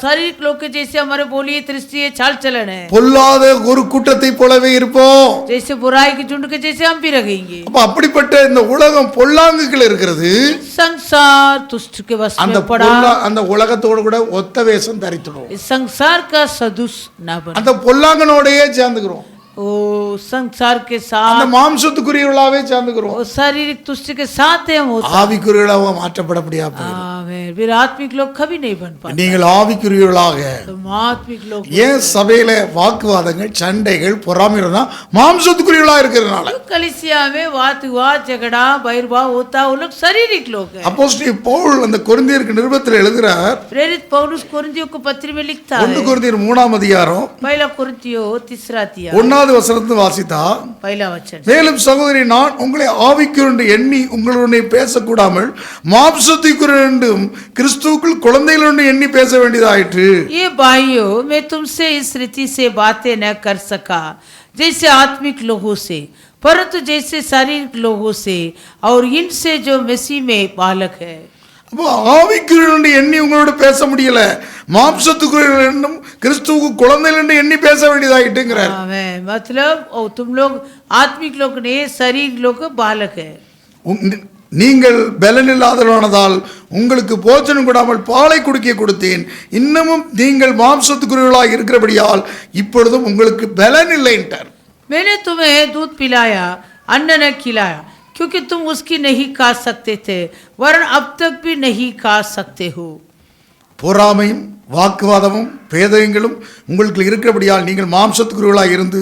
शारीरिक लोग के जैसे हमारे बोलिए दृष्टि चाल चलन है, பொல்லாத ஒரு கூட்டத்தை போலவே இருப்போம். जैसे बुराई के झुंड के जैसे हम भी रहेंगे। அப்ப அப்படிப்பட்ட இந்த உலகம் பொல்லாங்குகள் இருக்கிறது. संसार दुष्ट के वश அந்த में पड़ा, அந்த உலகத்தோடு கூட ஒத்த வேஷம் தரித்துடும். इस संसार का सदुष ना बने। அந்த பொல்லாங்கனோடையே சேர்ந்துக்கிறோம், ओ संसार के அந்த साथ, மாம்சத்துக்குரியவர்களாவே சேர்ந்துக்கிறோம். ओ शारीरिक तुष्ट के साथ हम होते ஆவிக்குரியவர்களாக மாற்றப்பட முடியாது. हैं। फिर आत्मिक लोग कभी नहीं बन पाते। நீங்கள் ஆவிக்குரியவர்களாக तो आत्मिक लोग ஏன் சபையில வாக்குவாதங்கள் சண்டைகள் பொறாமை இருந்தா மாம்சத்துக்குரியவர்களா இருக்கிறதுனால. कलिसिया में वाद विवाद झगड़ा बहिर्भाव होता, वो लोग शारीरिक लोग हैं। அப்போஸ்தலன் பவுல் அந்த கொரிந்தியருக்கு நிருபத்தில் எழுதுறார், प्रेरित पौलुस कोरिन्थियों को पत्र में लिखता 1 है, கொரிந்தியர் 3ஆம் அதிகாரம் पहला कोरिन्थियों 3 अध्याय 1வது வசனத்தை வாசித்தா, पहला वचन, மேலும் சகோதரி நான் உங்களை ஆவிக்குரிய எண்ணி உங்களுடைய பேசக்கூடாமல் மாம்சத்துக்குரிய கிறிஸ்துவுக்குள் குழந்தைகளுடைய எண்ணி பேச வேண்டியதாயிற்று. ये भाइयों मैं तुमसे इस रीति से बातें न कर सका जैसे आत्मिक लोगों से, परंतु जैसे शारीरिक लोगों से, और इनसे जो मसीह में बालक है। அப்போ ஆவிக்குரிய எண்ணி உங்களோட பேச முடியல, மாம்சத்துக்குரிய எண்ணும் கிறிஸ்துவுக்கு குழந்தைகள் எண்ணி பேச வேண்டியதாயிட்டுங்கிறார். मतलब और तुम लोग आत्मिक लोग ने, शरीर लोग बालक है। நீங்கள் பலனில்லாதவனானதால் உங்களுக்கு போஜனம் கொடாமல் பாலை குடிக்க கொடுத்தேன், இன்னமும் நீங்கள் மாம்சத்துக்குரியவர்களாக இருக்கிறபடியால் இப்பொழுதும் உங்களுக்கு பலன் இல்லை என்றார். मैंने तुम्हें दूध पिलाया, अन्न न खिलाया, क्योंकि तुम उसकी नहीं खा सकते थे, वरन अब तक भी नहीं खा सकते हो। பொறாமையும் வாக்குவாதமும் பேதங்களும் உங்களுக்கு இருக்கிறபடியால் நீங்கள் மாம்சத்துக்குரியவர்களாக இருந்து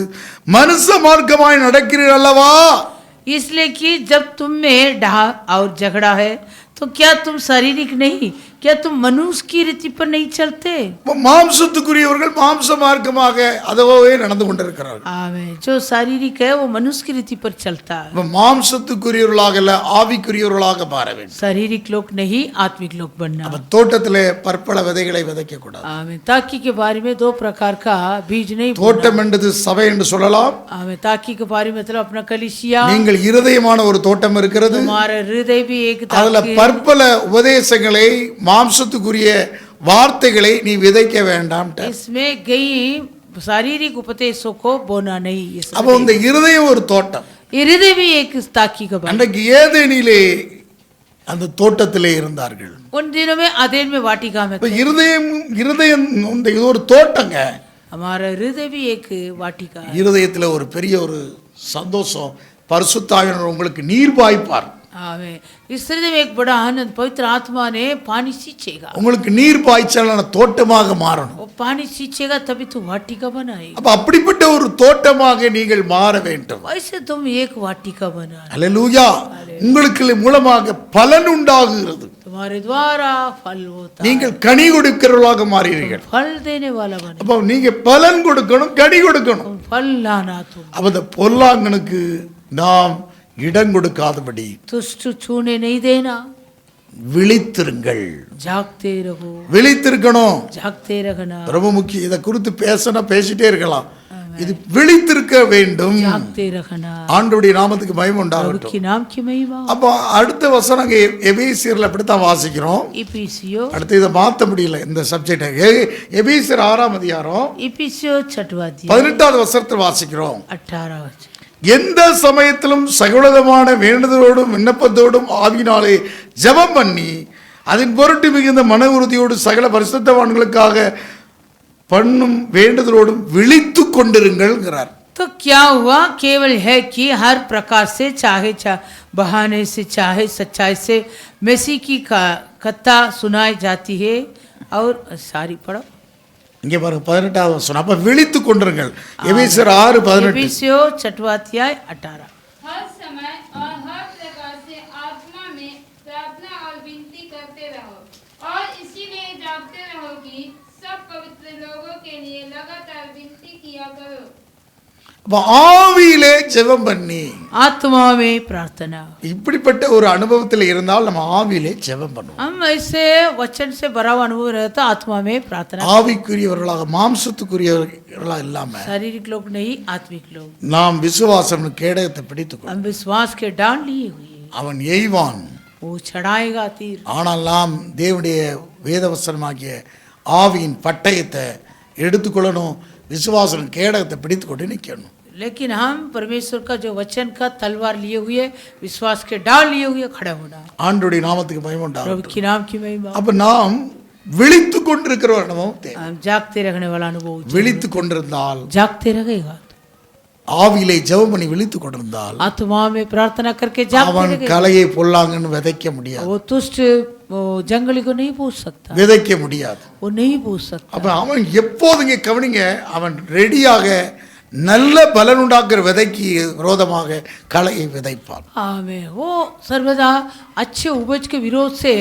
மனுஷ மார்க்கமாய் நடக்கிறீர்கள் அல்லவா. इसलिए कि जब तुम में डाह और झगड़ा है तो क्या तुम शारीरिक नहीं, क्या तुम मनुष्य की रीति पर नहीं चलते। மாம்சத்துக்குரியவர்கள் மாம்ச மார்க்கமாக அதுவே நடந்து கொண்டிருக்கிறார்கள். आमीन। जो शारीरिक है वो मनुष्य की रीति पर चलता है। மாம்சத்துக்குரியவர்களாக அல்ல ஆவிக்குரியவர்களாக மாற வேண்டும். शारीरिक लोग नहीं आत्मिक लोग बनना। தோட்டத்திலே பற்பல விதைகளை விதைக்க கூடாது. आमीन। ताकी के बारे में 2 प्रकार का बीज नहीं बोना। தோட்டம் என்பது சபை என்று சொல்லலாம். आमीन। ताकी के बारे में मतलब अपना कलीसिया, நீங்கள் இருதயமான ஒரு தோட்டம் இருக்கிறது, तुम्हारा हृदय भी एक அதுல ताकी। பற்பல உபதேசங்களை மாம்சத்துக்குரிய வார்த்தைகளை நீ விதைக்க வேண்டாம். इसमें गई शारीरिक उपदेशों को बोना नहीं। அப்போ இந்த இருதயம் ஒரு தோட்டம். हृदय भी एक ताकी का बात। அன்றைக்கு ஏதேனிலே அந்த தோட்டத்திலே இருந்தார்கள். उन दिनों में अदेन में वाटिका में இப்ப இருதயம் இது ஒரு தோட்டங்க. हमारा हृदय भी एक वाटिका है। இருதயத்துல ஒரு பெரிய ஒரு சந்தோஷம், பரிசுத்த ஆவியானவர் உங்களுக்கு நீர் பாய்ப்பார். आमीन। इस हृदय में एक बड़ा आनंद, पवित्र आत्मा ने पानी सींचेगा, உங்களுக்கு நீர் பாய்ச்சலான தோட்டமாக மாறணும். वो पानी सींचेगा तभी तो वाटिका बनाएगा। அப்ப அப்படிப்பட்ட ஒரு தோட்டமாக நீங்கள் மாற வேண்டும். वैसे तुम एक वाटिका बना, அல்லேலூயா. உங்களுக்கு மூலமாக பலன் உண்டாகுகிறது, तुम्हारे द्वारा फल होता, நீங்கள் கனி கொடுக்கிறவர்களாக மாறீர்கள். फल देने वाला बना। அப்போ நீங்க பலன் கொடுக்கணும், கனி கொடுக்கணும். फल लाना तुम। அப்ப இந்த பொல்லாங்கனுக்கு நாம் இடம் கொடுக்காதபடி दुष्ट छूने नहीं देना, விழித்திருங்கள். जागते रहो, விழித்திருக்கணும், जागते रखना, ரொம்ப முக்கியம். இதை குறித்து பேசிட்டே இருக்கலாம். இது விழித்திருக்க வேண்டும். जागते रखना, ஆண்டவருடைய நாமத்துக்கு மகிமை प्रभु உண்டாகட்டும். की नाम की महिमा। அப்ப அடுத்த வசனம் எபேசியர்ல அப்படித்தான் வாசிக்கிறோம். इफिसियो, அடுத்து இதை மாத்த முடியல இந்த சப்ஜெக்ட். எபேசியர் 6ஆம் அதிகாரம் इफिसियो 6वां अध्याय 18வது வசனத்தில் வாசிக்கிறோம். 18 वचन। எந்த சமயத்திலும் சகலவிதமான வேண்டுதலோடும் விண்ணப்பத்தோடும் ஆவியினாலே ஜெபம் பண்ணி அதன் பொருட்டு மிகுந்த மன உறுதியோடு சகல பரிசுத்தவான்களுக்காக பண்ணும் வேண்டுதலோடும் விழித்து கொண்டிருங்கள்ங்கிறார். तो क्या हुआ? केवल है कि हर प्रकार से चाहे बहाने से चाहे सच्चाई से मसीह की कथा सुनाई जाती है। और सारी पढ़ो, இங்கே பாருங்க 18வது வசனம். அப்ப விழித்து கொண்டிருங்கள். எபேசியர் 6:18. एफिसियों 6वां अध्याय 18। हर समय और हर प्रकार से आत्मा में प्रार्थना और विनती करते रहो और इसीलिए जागते रहो कि सब पवित्र लोगों के लिए लगातार विनती किया करो। அப்ப ஆவியிலே ஜெபம் பண்ணி, आत्मा में प्रार्थना। இப்படிப்பட்ட ஒரு அனுபவத்தில் இருந்தால் நம்ம ஆவியிலே ஜெபம் பண்ணுவோம். हम ऐसे वचन से भरा हुआ अनुभव रहता आत्मा में प्रार्थना। ஆவிக்குரியவர்களாக மாம்சத்துக்குரியவர்களாக இல்லாம शारीरिक लोग नहीं, आत्मिक लोग। நாம் விசுவாசம் கேடகத்தை பிடித்துக்கொள். हम विश्वास के डांड लिए हुए, அவன் எய்வான், वो चढ़ाएगा तीर। ஆனால் நாம் தேவனுடைய வேதவசனமாகிய ஆவியின் பட்டயத்தை எடுத்துக்கொள்ளணும். விசுவாசம் கேடகத்தை பிடித்துக்கொண்டு நிற்கணும். लेकिन हम परमेश्वर का जो वचन का तलवार लिए हुए, विश्वास के डाल लिए हुए खड़ा होना। ஆண்டவருடைய நாமத்துக்கு மகிமை प्रभु உண்டாகட்டும். की नाम की महिमा। அப்ப நாம் விழித்து கொண்டிருக்கிற ஒரு அனுபவம் தேவை. हम जागते रहने वाला अनुभव, விழித்து கொண்டிருந்தால், जागते रहेगा, ஆவியிலே ஜெபம் பண்ணி விழித்து கொண்டிருந்தால் आत्मा में प्रार्थना करके जागते அவன் रहेगा। கலையை பொல்லாங்கன்னு விதைக்க முடியாது, वो दुष्ट वो जंगली को नहीं पूछ सकता, விதைக்க முடியாது. वो नहीं पूछ सकता। அப்ப அவன் எப்போதுங்க கவனிங்க, அவன் ரெடியாக நல்ல பலன் உண்டாக்குற விதைக்கு விரோதமாக கலையை விதைப்பான். आमें वो सर्वदा अच्छे उपज के विरोध से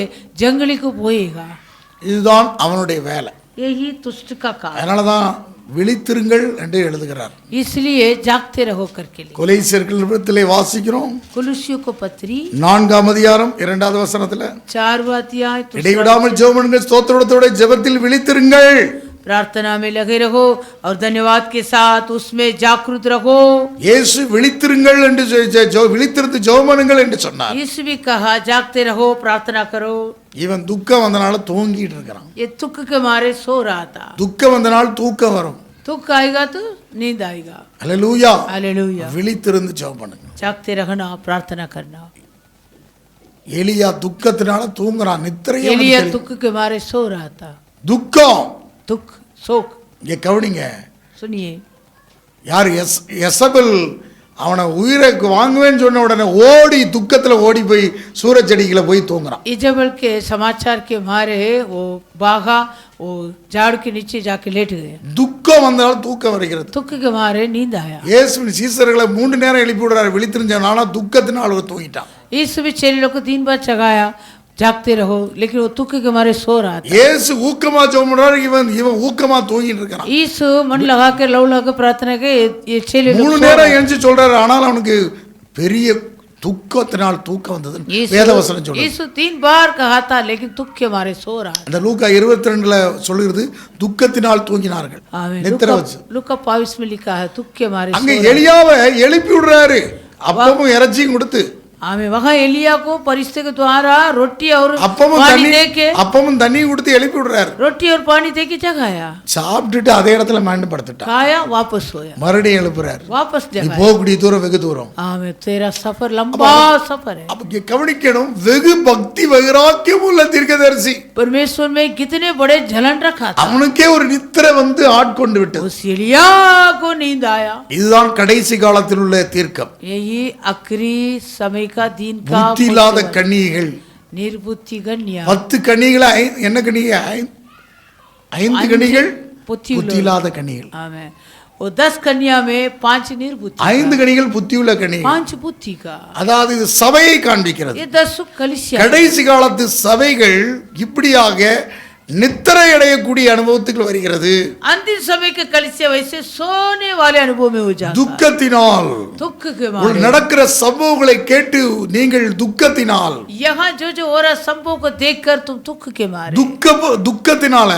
जंगली को बोएगा। இதுதான் அவனுடைய வேலை. यही दुष्ट का काम। அதனாலதான் விழித்திருங்கள் என்று எழுதுகிறார். इसलिए जागते रहो करके लिए கொலைசீர்களிடத்திலே வாசிக்கிறோம். कुलुसियों को पत्री 4ஆம் அதிகாரம் 2வது வசனத்துல 4वां अध्याय இடைவிடாமல் ஜெபம் பண்ணுங்கள், ஸ்தோத்திரத்தோட ஜெபத்தில் விழித்திருங்கள். प्रार्थना में लगे रहो और धन्यवाद के साथ उसमें जागरूक रहो। இயேசு விழித்திருங்கள் என்று விழித்திருந்து ஜெபம் பண்ணுங்கள் என்று சொன்னார். यीशु भी कहा जागते रहो, प्रार्थना करो। இவன் துக்கம் வந்தனால தூங்கிட்டு இருக்கிறான். ये दुख के मारे सो रहा था। துக்கம் வந்தனால் தூக்கம் வரும். दुख आएगा तो नींद आएगा। அல்லேலூயா. हालेलुया। விழித்திருந்து ஜெபம் பண்ணுங்க. जागते रहना, प्रार्थना करना। எலியா துக்கத்தினால தூங்குறான், நித்திரையே एलिया அவனுக்கு दुख के मारे सो रहा था। துக்கம். दुख, शोक। இங்க கவனிங்க, सुनिए, யார் எசபெல் அவனை உயிரை வாங்குவேன்னு சொன்ன உடனே ஓடி துக்கத்துல ஓடி போய் சூரச்செடிகளை போய் தூங்குறான். इजबल के समाचार के मारे वो भागा, वो झाड़ के नीचे जाके लेट गए। துக்கம் வந்தாலும் தூக்கம் வருகிறது. दुख के मारे नींद आया। இயேசுவின் சீசர்களை 3 நேரம் எழுப்பி விடுறாரு, விழித்திருந்தான். ஆனா துக்கத்தினால் அவர் தூங்கிட்டான். यीशु भी चेले लोग को 3 बार जगाया, जागते रहो, लेकिन वो दुख के मारे सो रहा था। இயேசு ஊக்கமா ஜெபம் பண்றாரு, இவன் ஊக்கமா தூங்கிட்டு இருக்கான். यीशु मन लगा के लव लगा प्रार्थना के ये चेले लोग 3 सो நேரம் रहे। எழுந்து சொல்றாரு, ஆனால் அவனுக்கு பெரிய துக்கத்தினால் தூக்கம் வந்தது வேதவசனம் சொல்லுது. यीशु 3 बार कहा था, लेकिन दुख के मारे सो रहा था। அந்த லூக்கா 22ல சொல்லுகிறது, துக்கத்தினால் தூங்கினார்கள். आमीन। நித்திரை வச்சு. लूका 22 में लिखा है, दुख के मारे அங்க सो रहा। எலியாவை எழுப்பி விடுறாரு, அப்பமும் இறைச்சியும் கொடுத்து. आमीन। वहाँ एलिया को परिश्ते के द्वारा रोटी और அப்பமும் पानी தண்ணி दे के அப்பமும் தண்ணி கொடுத்து எழுப்பி விடுறாரு. रोटी और पानी दे के जगाया, சாப்பிட்டுட்டு அதே இடத்துல மாண்டு படுத்துட்டான். खाया, वापस सोया, மறுபடியும் எழுப்புறாரு. वापस நீ जगाया। போகக்கூடிய தூரம் வெகு தூரம். आमीन। तेरा सफर लंबा सफर है। அப்ப இங்க கவனிக்கணும், வெகு பக்தி வைராக்கியம் உள்ள தீர்க்கதரிசி. परमेश्वर में कितने बड़े जलन रखा था, அவனுக்கே ஒரு நித்திரை வந்து ஆட்கொண்டு விட்டது. उस एलिया को नींद आया। இதுதான் கடைசி காலத்தில் உள்ள தீர்க்கம். यही आखिरी समय का दिन का புத்தி இல்லாத கன்னிகைகள் निर्बुद्धि कन्या। 10 கன்னிகளை என்ன கன்னிகை? 5 கன்னிகள் புத்தி புத்தி இல்லாத கன்னிகள். आमीन। वो 10 कन्या में 5 निर्बुद्धि, 5 கன்னிகள் புத்தியுள்ள கன்னிகள். 5 बुद्धि का। அதாவது இது சபையை காண்பிக்கிறது. ये 10 कलीसिया। கடைசி காலத்து சபைகள் இப்படியாக நித்திரை அடையக்கூடிய அனுபவத்துக்கு வருகிறது. अंतिम समय के कलीसिया वैसे सोने वाले अनुभव में हो जाता है. துக்கத்தினால் दुख के मारे நடக்கிற சம்பவங்களை கேட்டு நீங்கள் துக்கத்தினால் यहाँ जो जो हो रहा संभव को देखकर तुम दुख के मारे துக்கத்தினால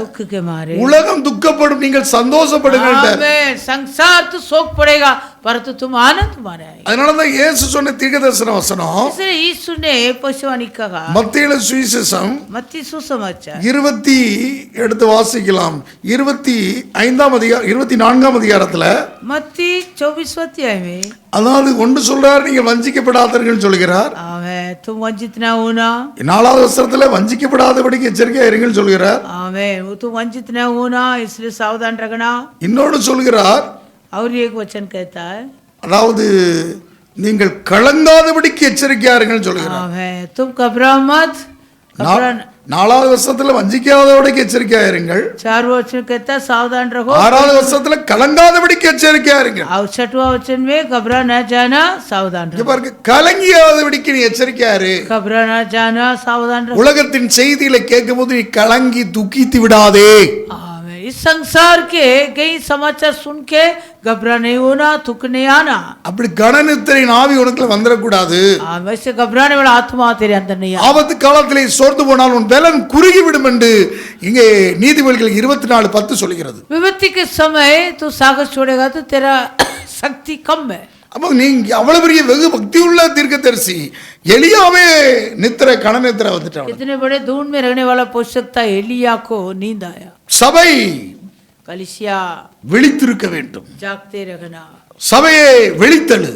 दुख के मारे உலகம் துக்கப்படும், நீங்கள் சந்தோஷப்படுங்கள். आमेन. संसार तो शोक पड़ेगा परंतु तुम आनंद मारे. அதனாலதான் இயேசு சொன்ன தீர்க்கதரிசன வசனம் इसलिए यीशु ने भविष्यवाणी कहा. மத்தேயு சுவிசேஷம் मत्ती सुसमाचार 20 எடுத்து வாசிக்கலாம். 24ஆம் அதிகாரத்துல मत्ती 24 अध्याय में அதாவது ஒன்று சொல்றார், நீங்கள் வஞ்சிக்கப்படாதீர்கள் சொல்கிறார். आमेन. तुम वंचित ना होना. 4வது வசனத்துல வஞ்சிக்கப்படாதபடிக்கு எச்சரிக்கையா இருங்கள் சொல்கிறார். आमेन. वो तुम वंचित ना होना इसलिए सावधान रखना. இன்னொன்று சொல்கிறார், और एक वचन कहता है அதாவது நீங்கள் கலங்காதபடிக்கு எச்சரிக்கையா இருங்கள் சொல்கிறார். आमेन. तुम घबराओ मत. घबरा 4வது வசனத்துல வஞ்சிக்காதபடிக்கு எச்சரிக்கையா இருங்கள். 4 वचन कहता है सावधान रहो. 6வது வசனத்துல கலங்காதபடிக்கு எச்சரிக்கையா இருங்கள். और 6वां वचन में घबरा ना जाना सावधान இங்க रहो. பாருங்க, கலங்கியாதபடிக்கு நீ எச்சரிக்கையா இரு. घबरा ना जाना सावधान रहो. உலகத்தின் செய்தியில கேட்கும்போது நீ கலங்கி துக்கித்து விடாதே. आमेन. इस संसार के कई समाचार सुन के घबरा नहीं होना, थुक नहीं आना. அப்படி கனநித்திரை ஆவி உனக்குள்ள வந்துடக்கூடாது. वैसे घबराने वाला आत्मा तेरे अंदर नहीं आना. ஆபத்து காலத்திலே சோர்ந்து போனால் உன் பலன் குறுகி விடும் என்று இங்கே நீதிமொழிகள் 24:10 சொல்கிறது. विपत्ति के समय तू सागर छोड़ेगा तो तेरा शक्ति कम है. அப்போ நீங்க அவ்வளவு பெரிய வெகு பக்தி உள்ள தீர்க்கதரிசி எலியாவே கனநித்திரை வந்துட்டான். कितने बड़े धून में रहने वाला पोषक था, एलिया को नींद आया. சபை कलिसिया விழித்திருக்க வேண்டும். जागते रखना. சபையை விழித்தழு.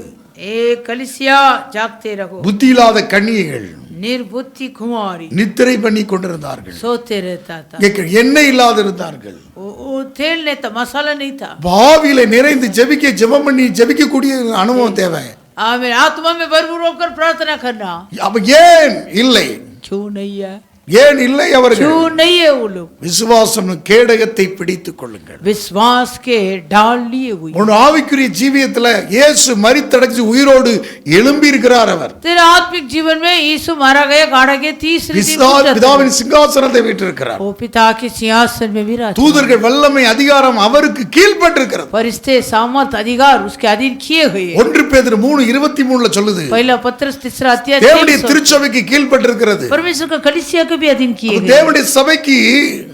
ए कलिसिया जागते रहो. புத்தி இல்லாத கன்னிகைகள் निर्बुद्धि कुमारी நித்திரை பண்ணி கொண்டிருந்தார்கள். सोते रहता था. எண்ணெய் இல்லாத இருந்தார்கள். वो तेल नहीं था, मसाला नहीं था. பாவில நிறைந்து ஜெபம் பண்ணி ஜெபிக்கக்கூடிய அனுபவம் தேவை. आमीन. आत्मा में भरपूर होकर प्रार्थना करना. அப்ப ஏன் இல்லை? क्यों नहीं है? ஏன் இல்லை அவர்கள்? क्यों नहीं है वो लोग? விசுவாசம் கேடகத்தை பிடித்துக் கொள்ளுங்கள். विश्वास के डाल लिए हुए. உன் ஆவிக்குரிய ஜீவியத்துல இயேசு மரித்தடைஞ்சு உயிரோடு எழும்பி இருக்கிறார். அவர் तेरे आत्मिक जीवन में यीशु मारा गया, गाड़ा गया, तीसरे दिन பிதாவின் சிங்காசனத்தை வீற்றிருக்கிறார். वो पिता के सिंहासन में विराज. தூதர்கள் வல்லமை அதிகாரம் அவருக்கு கீழ்ப்பட்டிருக்கிறது. फरिश्ते सामर्थ अधिकार उसके अधीन किए हुए. 1 பேதுரு 3:23 சொல்லுது, पहला पत्रस 3 अध्याय தேவனுடைய திருச்சபைக்கு கீழ்ப்பட்டிருக்கிறது. परमेश्वर का कलीसिया को भी अधीन किए गए. தேவனுடைய சபைக்கு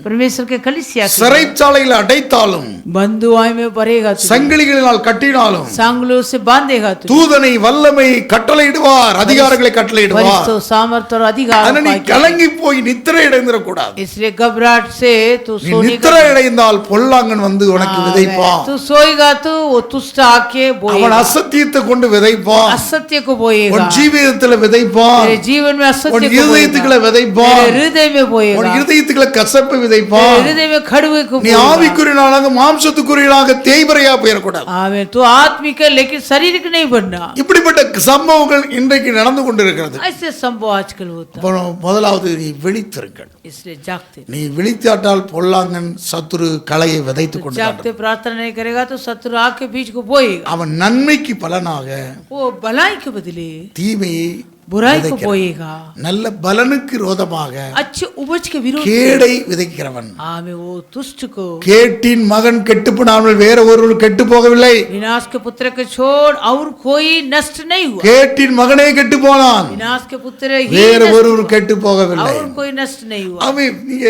परमेश्वर के कलीसिया को சிறைச்சாலையில் அடைத்தாலும் बंधुआई में भरेगा तू. சங்கிலிகளினால் கட்டினாலும் सांगलों से बांधेगा तू. தூதனை வல்லமை கட்டளையிடுவார், அதிகாரங்களை கட்டளையிடுவார். फरिश्तों सामर्थ और अधिकार ஆனா நீ पाके. கலங்கி போய் நித்திரை அடைந்திர கூடாது. इसलिए घबराहट से तू நீ सोने நித்திரை அடைந்தால் பொல்லாங்கன் வந்து உனக்கு விதைப்பான். तू सोएगा तो वो तुष्ट आके அவன் बोएगा. அசத்தியத்தை கொண்டு விதைப்பான். असत्य को बोएगा. உன் ஜீவிதத்துல விதைப்பான். तेरे जीवन में உன் असत्य को இருதயத்துக்குள்ள बोएगा. விதைப்பான். तेरे हृदय में உன் बोएगा. இருதயத்துக்குள்ள கசப்பு तेरे விதைப்பான். हृदय में खड़ुए को நீ बोएगा. ஆவிக்குரியனாக மாம்சத்துக்குரியனாக தேய்பறையா போயிடக்கூடாது. आमीन. तू आत्मिक है लेकिन शारीरिक नहीं बनना. இப்படிப்பட்ட சம்பவங்கள் இன்றைக்கு நடந்து கொண்டிருக்கிறது. ऐसे संभव आजकल होता है. இப்போ முதலாவது நீ விழித்திருங்கள். इसलिए जागते. நீ விழித்தாட்டால் பொல்லாங்கன் சத்துரு களையை விதைத்துக் கொண்டு जागते प्रार्थना नहीं करेगा तो शत्रु आग के बीच को बोएगा. அவன் நன்மைக்கு பலனாக वो भलाई के बदले தீமையை बुराई को விதைக்கிறான். बोएगा. நல்ல பலனுக்கு விரோதமாக अच्छे उपज के विरोध கேடை விதைக்கிறவன். आमीन. वो दुष्ट को கேட்டின் மகன் கெட்டு போனாமல் வேற ஒருவர் கெட்டு போகவில்லை. विनाश के पुत्र के छोड़ और कोई नष्ट नहीं हुआ. கேட்டின் மகனே கெட்டு போனான், विनाश के पुत्र ही வேற नष्ट ஒருவர் கெட்டு போகவில்லை. और कोई नष्ट नहीं हुआ. அவன் நீங்க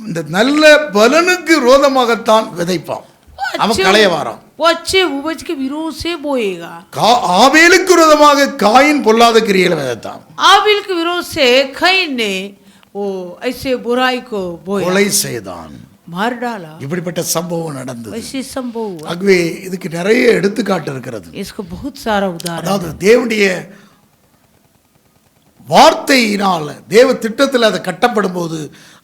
இந்த நல்ல பலனுக்கு விரோதமாகத்தான் விதைப்பான். அவன் களைய வாரான். वो अच्छे उपज के विरोध से बोएगा. ஆபேலுக்கு விரோதமாக காயின் பொல்லாத கிரியைகளை விதைத்தான். आबिल के विरोध से कैन ने वो ऐसे बुराई को बोया, கொலை செய்தான். मार डाला. இப்படிப்பட்ட சம்பவம் நடந்தது. ऐसे संभव हुआ. ஆகவே இதுக்கு நிறைய எடுத்துக்காட்டு இருக்கிறது. इसको बहुत सारा उदाहरण. அதாவது தேவனுடைய வார்த்தையினால் தேவ திட்டத்தில் அதை கட்டப்படும் போது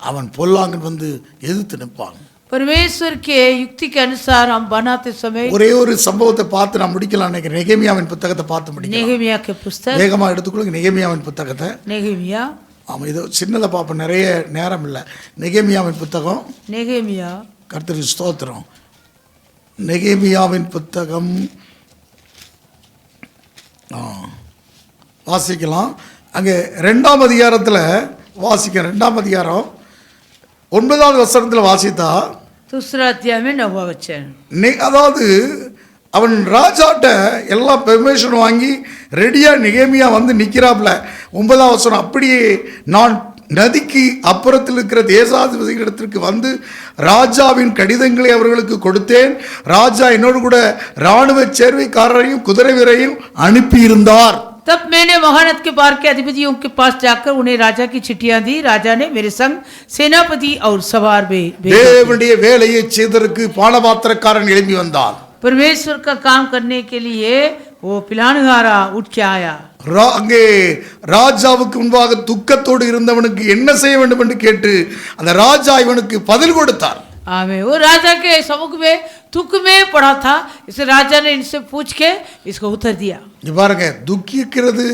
அவன் பொல்லாங்கன் வந்து எதிர்த்து நிற்பான். परमेश्वर के युक्ति के अनुसार हम बनाते समय ஒரே ஒரு சம்பவத்தை பார்த்து நான் முடிக்கலாம் நினைக்கிறேன். நெகேமியாவின் புத்தகத்தை பார்த்து முடிக்கலாம். नेहेमिया के पुस्तक. வேகமாக எடுத்துக்கொள்ளுங்க நெகேமியாவின் புத்தகத்தை. नेहेमिया. ஆமாம், இது சின்னதை பார்ப்போம், நிறைய நேரம் இல்லை. நெகேமியாவின் புத்தகம். नेहेमिया. கர்த்தருக்கு ஸ்தோத்திரம். நெகேமியாவின் புத்தகம் வாசிக்கலாம். அங்கே 2ஆம் அதிகாரத்தில் வாசிக்க. 2ஆம் அதிகாரம் 9வது வசனத்தில் வாசித்தா दूसरा अध्याय में 9वां वचन। அதாவது அவன் ராஜாட்ட எல்லாம் பெர்மிஷன் வாங்கி ரெடியா நெகேமியா வந்து நிற்கிறாப்ல. 9வது வசனம், அப்படியே நான் நதிக்கு அப்புறத்தில் இருக்கிற தேசாதிபதிகளிடத்திற்கு வந்து ராஜாவின் கடிதங்களை அவர்களுக்கு கொடுத்தேன். ராஜா என்னோடு கூட இராணுவ சேர்வைக்காரரையும் குதிரை வீரரையும் அனுப்பியிருந்தார். तब मैंने महानद के पार के अधिपतियों के पास जाकर उन्हें राजा की चिट्ठियां दी। राजा ने मेरे संग सेनापति और सवार தேவனுடைய வேலையை செய்ததற்கு பானபாத்திரக்காரன் எழும்பி வந்தான். परमेश्वर का काम करने के लिए वो पिलानहारा उठ के आया। அங்கே ராஜாவுக்கு முன்பாக துக்கத்தோடு இருந்தவனுக்கு என்ன செய்ய வேண்டும் என்று கேட்டு அந்த ராஜா இவனுக்கு பதில் கொடுத்தார். आमें वो राजा के समुख में दुख में पड़ा था, इसे राजा ने इनसे पूछ के इसको उत्तर दिया। பாருங்க, துக்கிக்கிறது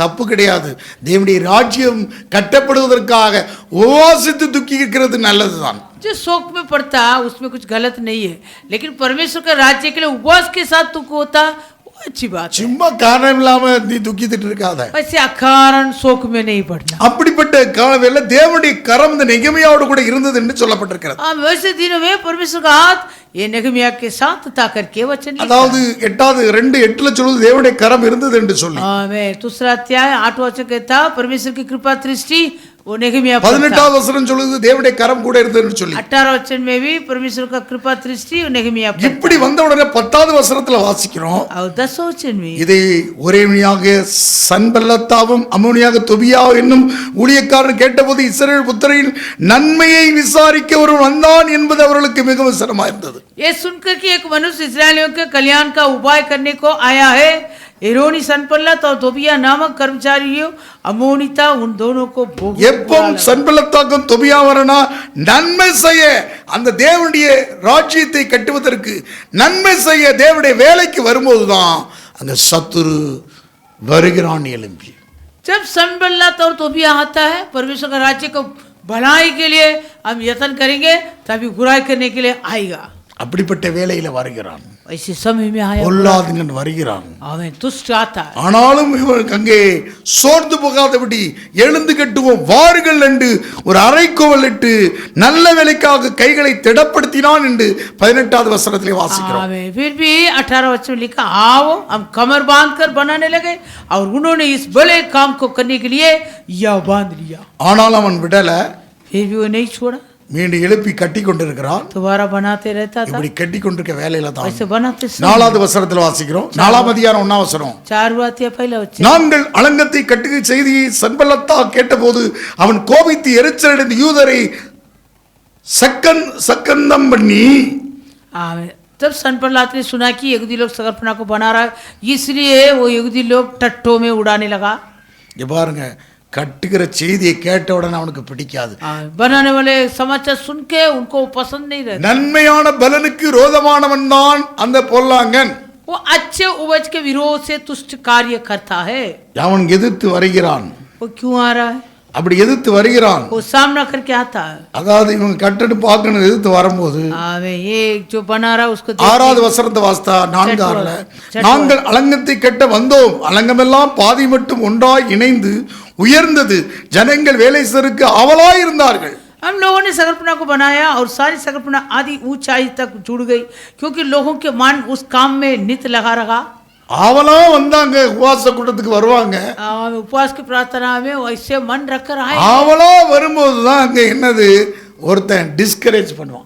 தப்பு கிடையாது. தேவனுடைய ராஜ்யம் கட்டப்படுவதற்காக உபவாசித்து துக்கிக்கிறது நல்லதுதான். जो शोक में पड़ता उसमें कुछ गलत नहीं है, लेकिन परमेश्वर का राज्य के लिए उपवास के साथ दुख होता वो अच्छी बात है। சும்மா காரணம் இல்லாம நீ துக்கிட்டு இருக்காத. वैसे अकारण शोक में नहीं पड़ना। அப்படிப்பட்ட காலவேளை தேவனுடைய கரம் இந்த நெகேமியாவோடு கூட இருந்தது என்று சொல்லப்பட்டிருக்கிறது. वैसे दिनों में परमेश्वर का हाथ ये नहम्याह के साथ था करके वचन लिखा। அதாவது 2:8 சொல்லுது தேவனுடைய கரம் இருந்தது என்று சொல்லி. आमें। दूसरा अध्याय 8वां वचन कहता परमेश्वर की कृपा दृष्टि वो नहम्याह पर था। 18வது வசனம் சொல்லுது தேவனுடைய கரம் கூட இருந்தது என்று சொல்லி. 18वां वचन में भी परमेश्वर का कृपा दृष्टि वो नहम्याह पर था। இப்படி வந்த உடனே 10வது வசனத்துல வாசிக்கிறோம், और 10वां वचन में இதை ஒரேமையாக சன்பல்லத்தாவும் அம்மோனியாக தொபியா என்னும் ஊழியக்காரன் கேட்டபோது இஸ்ரவேல் புத்திரரின் நன்மையை விசாரிக்க ஒருவன் வந்தான் என்பது அவர்களுக்கு மிகவும் சிரமமா இருந்தது. ये सुनकर कि एक मनुष्य इस्राएलियों के कल्याण का उपाय करने को आया है, एरोनी सनपल्लत और तोबिया नामक कर्मचारियों अमोनिता उन दोनों को எப்பவும் சன்பல்லத்தாக்கும் தொபியா வரனா நன்மை செய்ய, அந்த தேவனுடைய ராஜ்யத்தை கட்டுவதற்கு நன்மை செய்ய தேவனுடைய வேலைக்கு வரும்போதுதான் அந்த சத்துரு வருகிறான் எழும்பி. जब सनबल्लत और तोबिया आता है परमेश्वर का राज्य को भलाई के लिए हम यत्न करेंगे, तभी बुराई करने के लिए आएगा। அப்படிப்பட்ட வேலையில வருகிறான். ऐसे समय में आया பொல்லாதவன் வருகிறான். हमें दुष्ट आता है। ஆனாலும் இவனுக்கு அங்கே சோர்ந்து போகாதபடி எழுந்து கட்டுவோம் வாருங்கள் என்று ஒரு அறைக்கோவல் இட்டு நல்ல வேலைக்காக கைகளை திடப்படுத்தினான் என்று 18வது வசனத்திலே வாசிக்கிறோம். फिर भी 18 वचन में लिखा, आओ हम कमर बांध कर बनाने लगे और उन्होंने इस बड़े काम को करने के लिए यह बांध लिया। ஆனாலும் அவன் விடல, फिर भी वो नहीं छोड़ा, மீண்டும் எழுப்பி கட்டி கொண்டிருக்கிறான். दोबारा बनाते रहता था। இப்படி கட்டி கொண்டிருக்க வேலையில தான் ऐसे बनाते 4வது வசனத்தில் வாசிக்கிறோம். 4ஆம் அதிகாரம் 1ஆம் வசனம், 4 वाक्य पहला वचन। நாங்கள் அலங்கத்தை கட்டுகிற செய்தியை சன்பல்லத்தா கேட்டபோது அவன் கோபித்து எரிச்சலடைந்து யூதரை சக்கந்தம் பண்ணி. तब सनपल्लात ने सुना कि यहूदी लोग सकरपना को बना रहा है, इसलिए वो यहूदी लोग टट्टों में उड़ाने लगा। இங்க பாருங்க, கட்டுகிற செய்தியை கேட்ட உடனே அவனுக்கு பிடிக்காது. बनाने वाले समाचार सुन के उनको पसंद नहीं रहता। நன்மையான பலனுக்கு ரோதமானவன் தான் அந்த பொல்லாங்கன். वो अच्छे उपज के विरोध से तुष्ट कार्य करता है। அவன் எதிர்த்து வருகிறான். वो क्यों आ रहा है? அப்படி எதிர்த்து வருகிறான். वो सामना करके आता है। அதாவது இவங்க கட்டடு பார்க்கணும் எதிர்த்து வரும்போது ये जो बना रहा है उसको 6வது வசனத்தை வாசித்தா 4:6 நாங்கள் அலங்கத்தை கட்ட வந்தோம், அலங்கமெல்லாம் பாதி மட்டும் ஒன்றாய் இணைந்து உயர்ந்தது, ஜனங்கள் வேலை செய்வதற்கு ஆவலாய் இருந்தார்கள். हम लोगों ने सकरपना को बनाया और सारी सकरपना आदि ऊंचाई तक जुड़ गई, क्योंकि लोगों के मन उस काम में नित लगा रहा। ஆவலா வந்தாங்க, உபவாச கூட்டத்துக்கு வருவாங்க. उपवास की प्रार्थना में वैसे मन रखकर आए। ஆவலா வரும்போது தான் அங்க என்னது, ஒருத்தன் டிஸ்கரேஜ் பண்ணுவான்.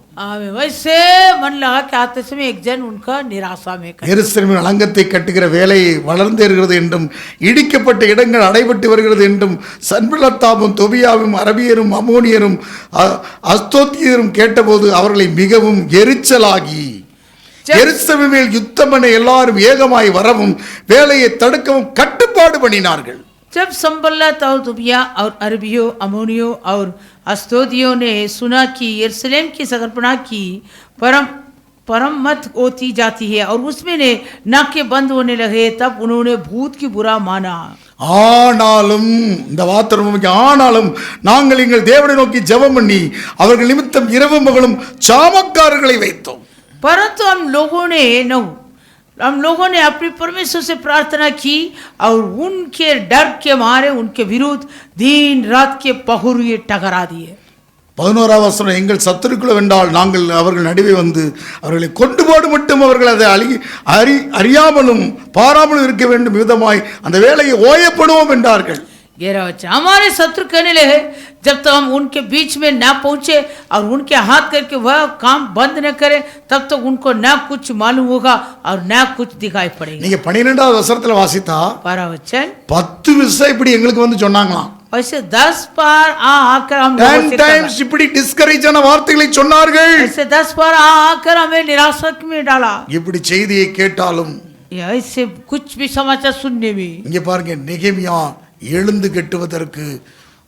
वैसे मन लगा के आते समय एक जन उनका निराशा में எருசலேமின் அலங்கத்தை கட்டுகிற வேலை வளர்ந்து இருக்கிறது என்றும் இடிக்கப்பட்ட இடங்கள் அடைபட்டு வருகிறது என்றும் சன்பல்லத்தாவும் தொபியாவும் அரபியரும் அமோனியரும் அஸ்தோத்தியரும் கேட்டபோது அவர்களை மிகவும் எரிச்சலாகி எருசலேமின் மேல் யுத்தம் பண்ண எல்லாரும் ஏகமாய் வரவும் வேலையை தடுக்கவும் கட்டுப்பாடு பண்ணினார்கள். जब संबल्लत और दुबिया और अरबियों अमोनियों और अस्तोदियों ने सुना कि यरूशलेम की सकरपना की परम मत होती जाती है और उसमें ने नाके बंद होने लगे, तब उन्होंने भूत की बुरा माना। ஆனாலும் இந்த வார்த்தை, ஆனாலும் நாங்கள் எங்கள் தேவனை நோக்கி ஜெபம் பண்ணி அவர்கள் நிமித்தம் இரவும் பகலும் சாமக்காரர்களை வைத்தோம். परंतु हम लोगों ने अपने परमेश्वर से प्रार्थना की और उनके डर के मारे उनके विरुद्ध दिन रात के पहुरुए टकरा दिए. 11ஆம் வசனம், எங்கள் சத்துருக்கள் வென்றால் நாங்கள் அவர்கள் நடுவே வந்து அவர்களை கொண்டு போடு மட்டும் அவர்கள் அதை அறியாமலும் பாராமலும் இருக்க வேண்டும் விதமாய் அந்த வேலையை ஓயப்படுவோம் என்றார்கள். 11 वचन, हमारे शत्रु कहने लगे जब तक हम उनके बीच में ना पहुंचे और उनके हाथ करके वह काम बंद न करे तब तक उनको ना कुछ मालूम होगा और ना कुछ दिखाई पड़ेगा. நீங்க 12வது வசனத்துல வாசித்தா 12 वचन, 10 விஷயம் இப்படி எங்களுக்கு வந்து சொன்னாங்களாம். ऐसे 10 बार आकर हम 10 times இப்படி டிஸ்கரேஜ் ஆன வார்த்தைகளை சொன்னார்கள். ऐसे 10 बार आकर हमें निराशा में डाला. இப்படி செய்தியை கேட்டாலும் ऐसे कुछ भी समाचार सुनने में, இங்க பாருங்க, நெகேமியா எழுந்து கட்டுவதற்கு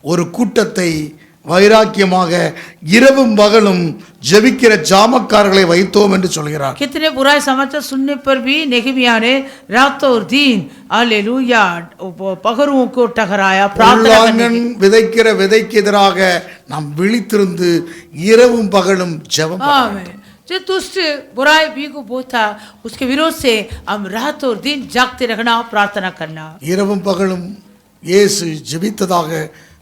ஒரு கூட்டத்தை வைராக்கியமாக இரவும் பகலும் ஜெபிக்கிற ஜாமக்காரர்களை வைத்தோம் என்று சொல்கிறார். कितने बुरा समाचार सुनने पर भी नेहमिया ने रात और दिन हालेलुया पहरुओं को टकराया, प्रार्थना करने की. விதைக்கிற விதைக்கு எதிராக நாம் விழித்திருந்து இரவும் பகலும் ஜெபம் आमीन. जो दुष्ट बुराई भी को बोता उसके विरोध से हम रात और दिन जागते रहना, प्रार्थना करना. இரவும் பகலும் இயேசு ஜெபித்ததாக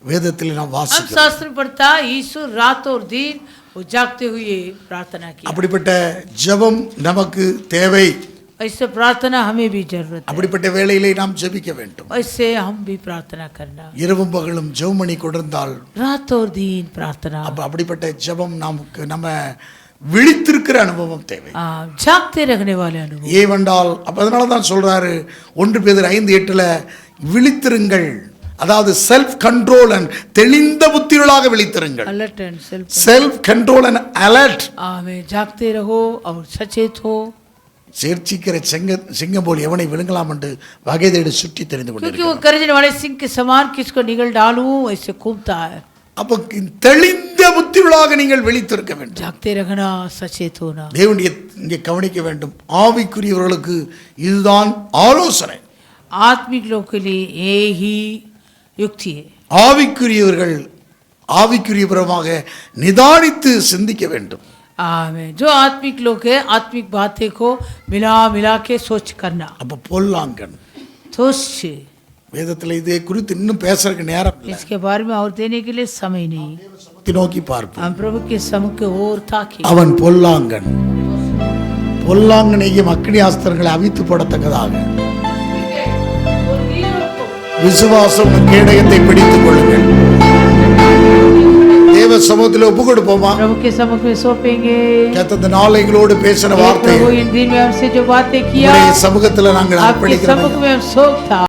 வேதத்தில் நாம் हम வாசிக்கிறோம். शास्त्र में पढ़ता यीशु रात और दिन वो जागते हुए प्रार्थना की. அப்படிப்பட்ட ஜெபம் நமக்கு தேவை. ऐसे प्रार्थना हमें भी जरूरत है. அப்படிப்பட்ட வேளையிலே நாம் ஜெபிக்க வேண்டும். ऐसे हम भी प्रार्थना करना, இரவும் பகலும் ஜெபம் பண்ணி கொண்டிருந்தால் रात और दिन प्रार्थना. அப்படிப்பட்ட ஜெபம் நமக்கு நம்ம விழித்திருக்கிற அனுபவம் தேவை. जागते रहने वाले अनुभव. ஏவென்றால் அதனால தான் சொல்றாரு 1 பேதுரு 5:8 விழித்திருங்கள், அதாவது செல்ஃப் கண்ட்ரோல் அண்ட் தெளிந்த புத்தியுள்ளாக விழித்திருங்கள். Alert and self. Self control and alert. आमीन. जागते रहो और सचेत हो. சேர்ச்சிக்கிற சிங்கம் போல் எவனை விழுங்கலாம் என்று வகை தேடி சுற்றி தெரிந்து क्योंकि वो கொண்டிருக்கிறார். गर्जने वाले सिंह के समान किसको निगल डालूं ऐसे घूमता है. அப்ப தெளிந்த புத்தியுள்ளாக நீங்கள் விழித்திருக்க வேண்டும். जागते रहना, सचेत होना. தேவனுடைய இங்கே கவனிக்க வேண்டும், ஆவிக்குரியவர்களுக்கு இதுதான் ஆலோசனை. आत्मिक लोगों के लिए ये ही युक्ति है. ஆவிக்குரியவர்கள் ஆவிக்குரியபரமாக நிதானித்து சிந்திக்க வேண்டும். आमीन. जो आत्मिक लोग है आत्मिक बातें को मिला मिला के सोच करना. அப்ப பொல்லாங்கன் सोच, வேதத்தில் இதை குறித்து இன்னும் பேசுறதுக்கு நேரம் இல்லை. इसके बारे में और देने के लिए समय नहीं. நோக்கி பார்ப்போம். हम प्रभु के सम्मुख की ओर ताकें. அவன் பொல்லாங்கன். பொல்லாங்கனையும் அக்னி ஆஸ்திரங்களை அவித்து போடத்தக்கதாக விசுவாசம் கேடயத்தை பிடித்துக் கொள்ளுங்கள். தேவ சமூகத்தில் ஒப்பு கொடுப்போமா? प्रभु के सम्मुख में सौंपेंगे. இந்த நாள் எங்களோடு பேசின வார்த்தை प्रभु इन दिन में हमसे जो बातें किया சமூகத்தில் நாங்கள் आपके सम्मुख அர்ப்பணிக்கிறோம். में हम सौंपता.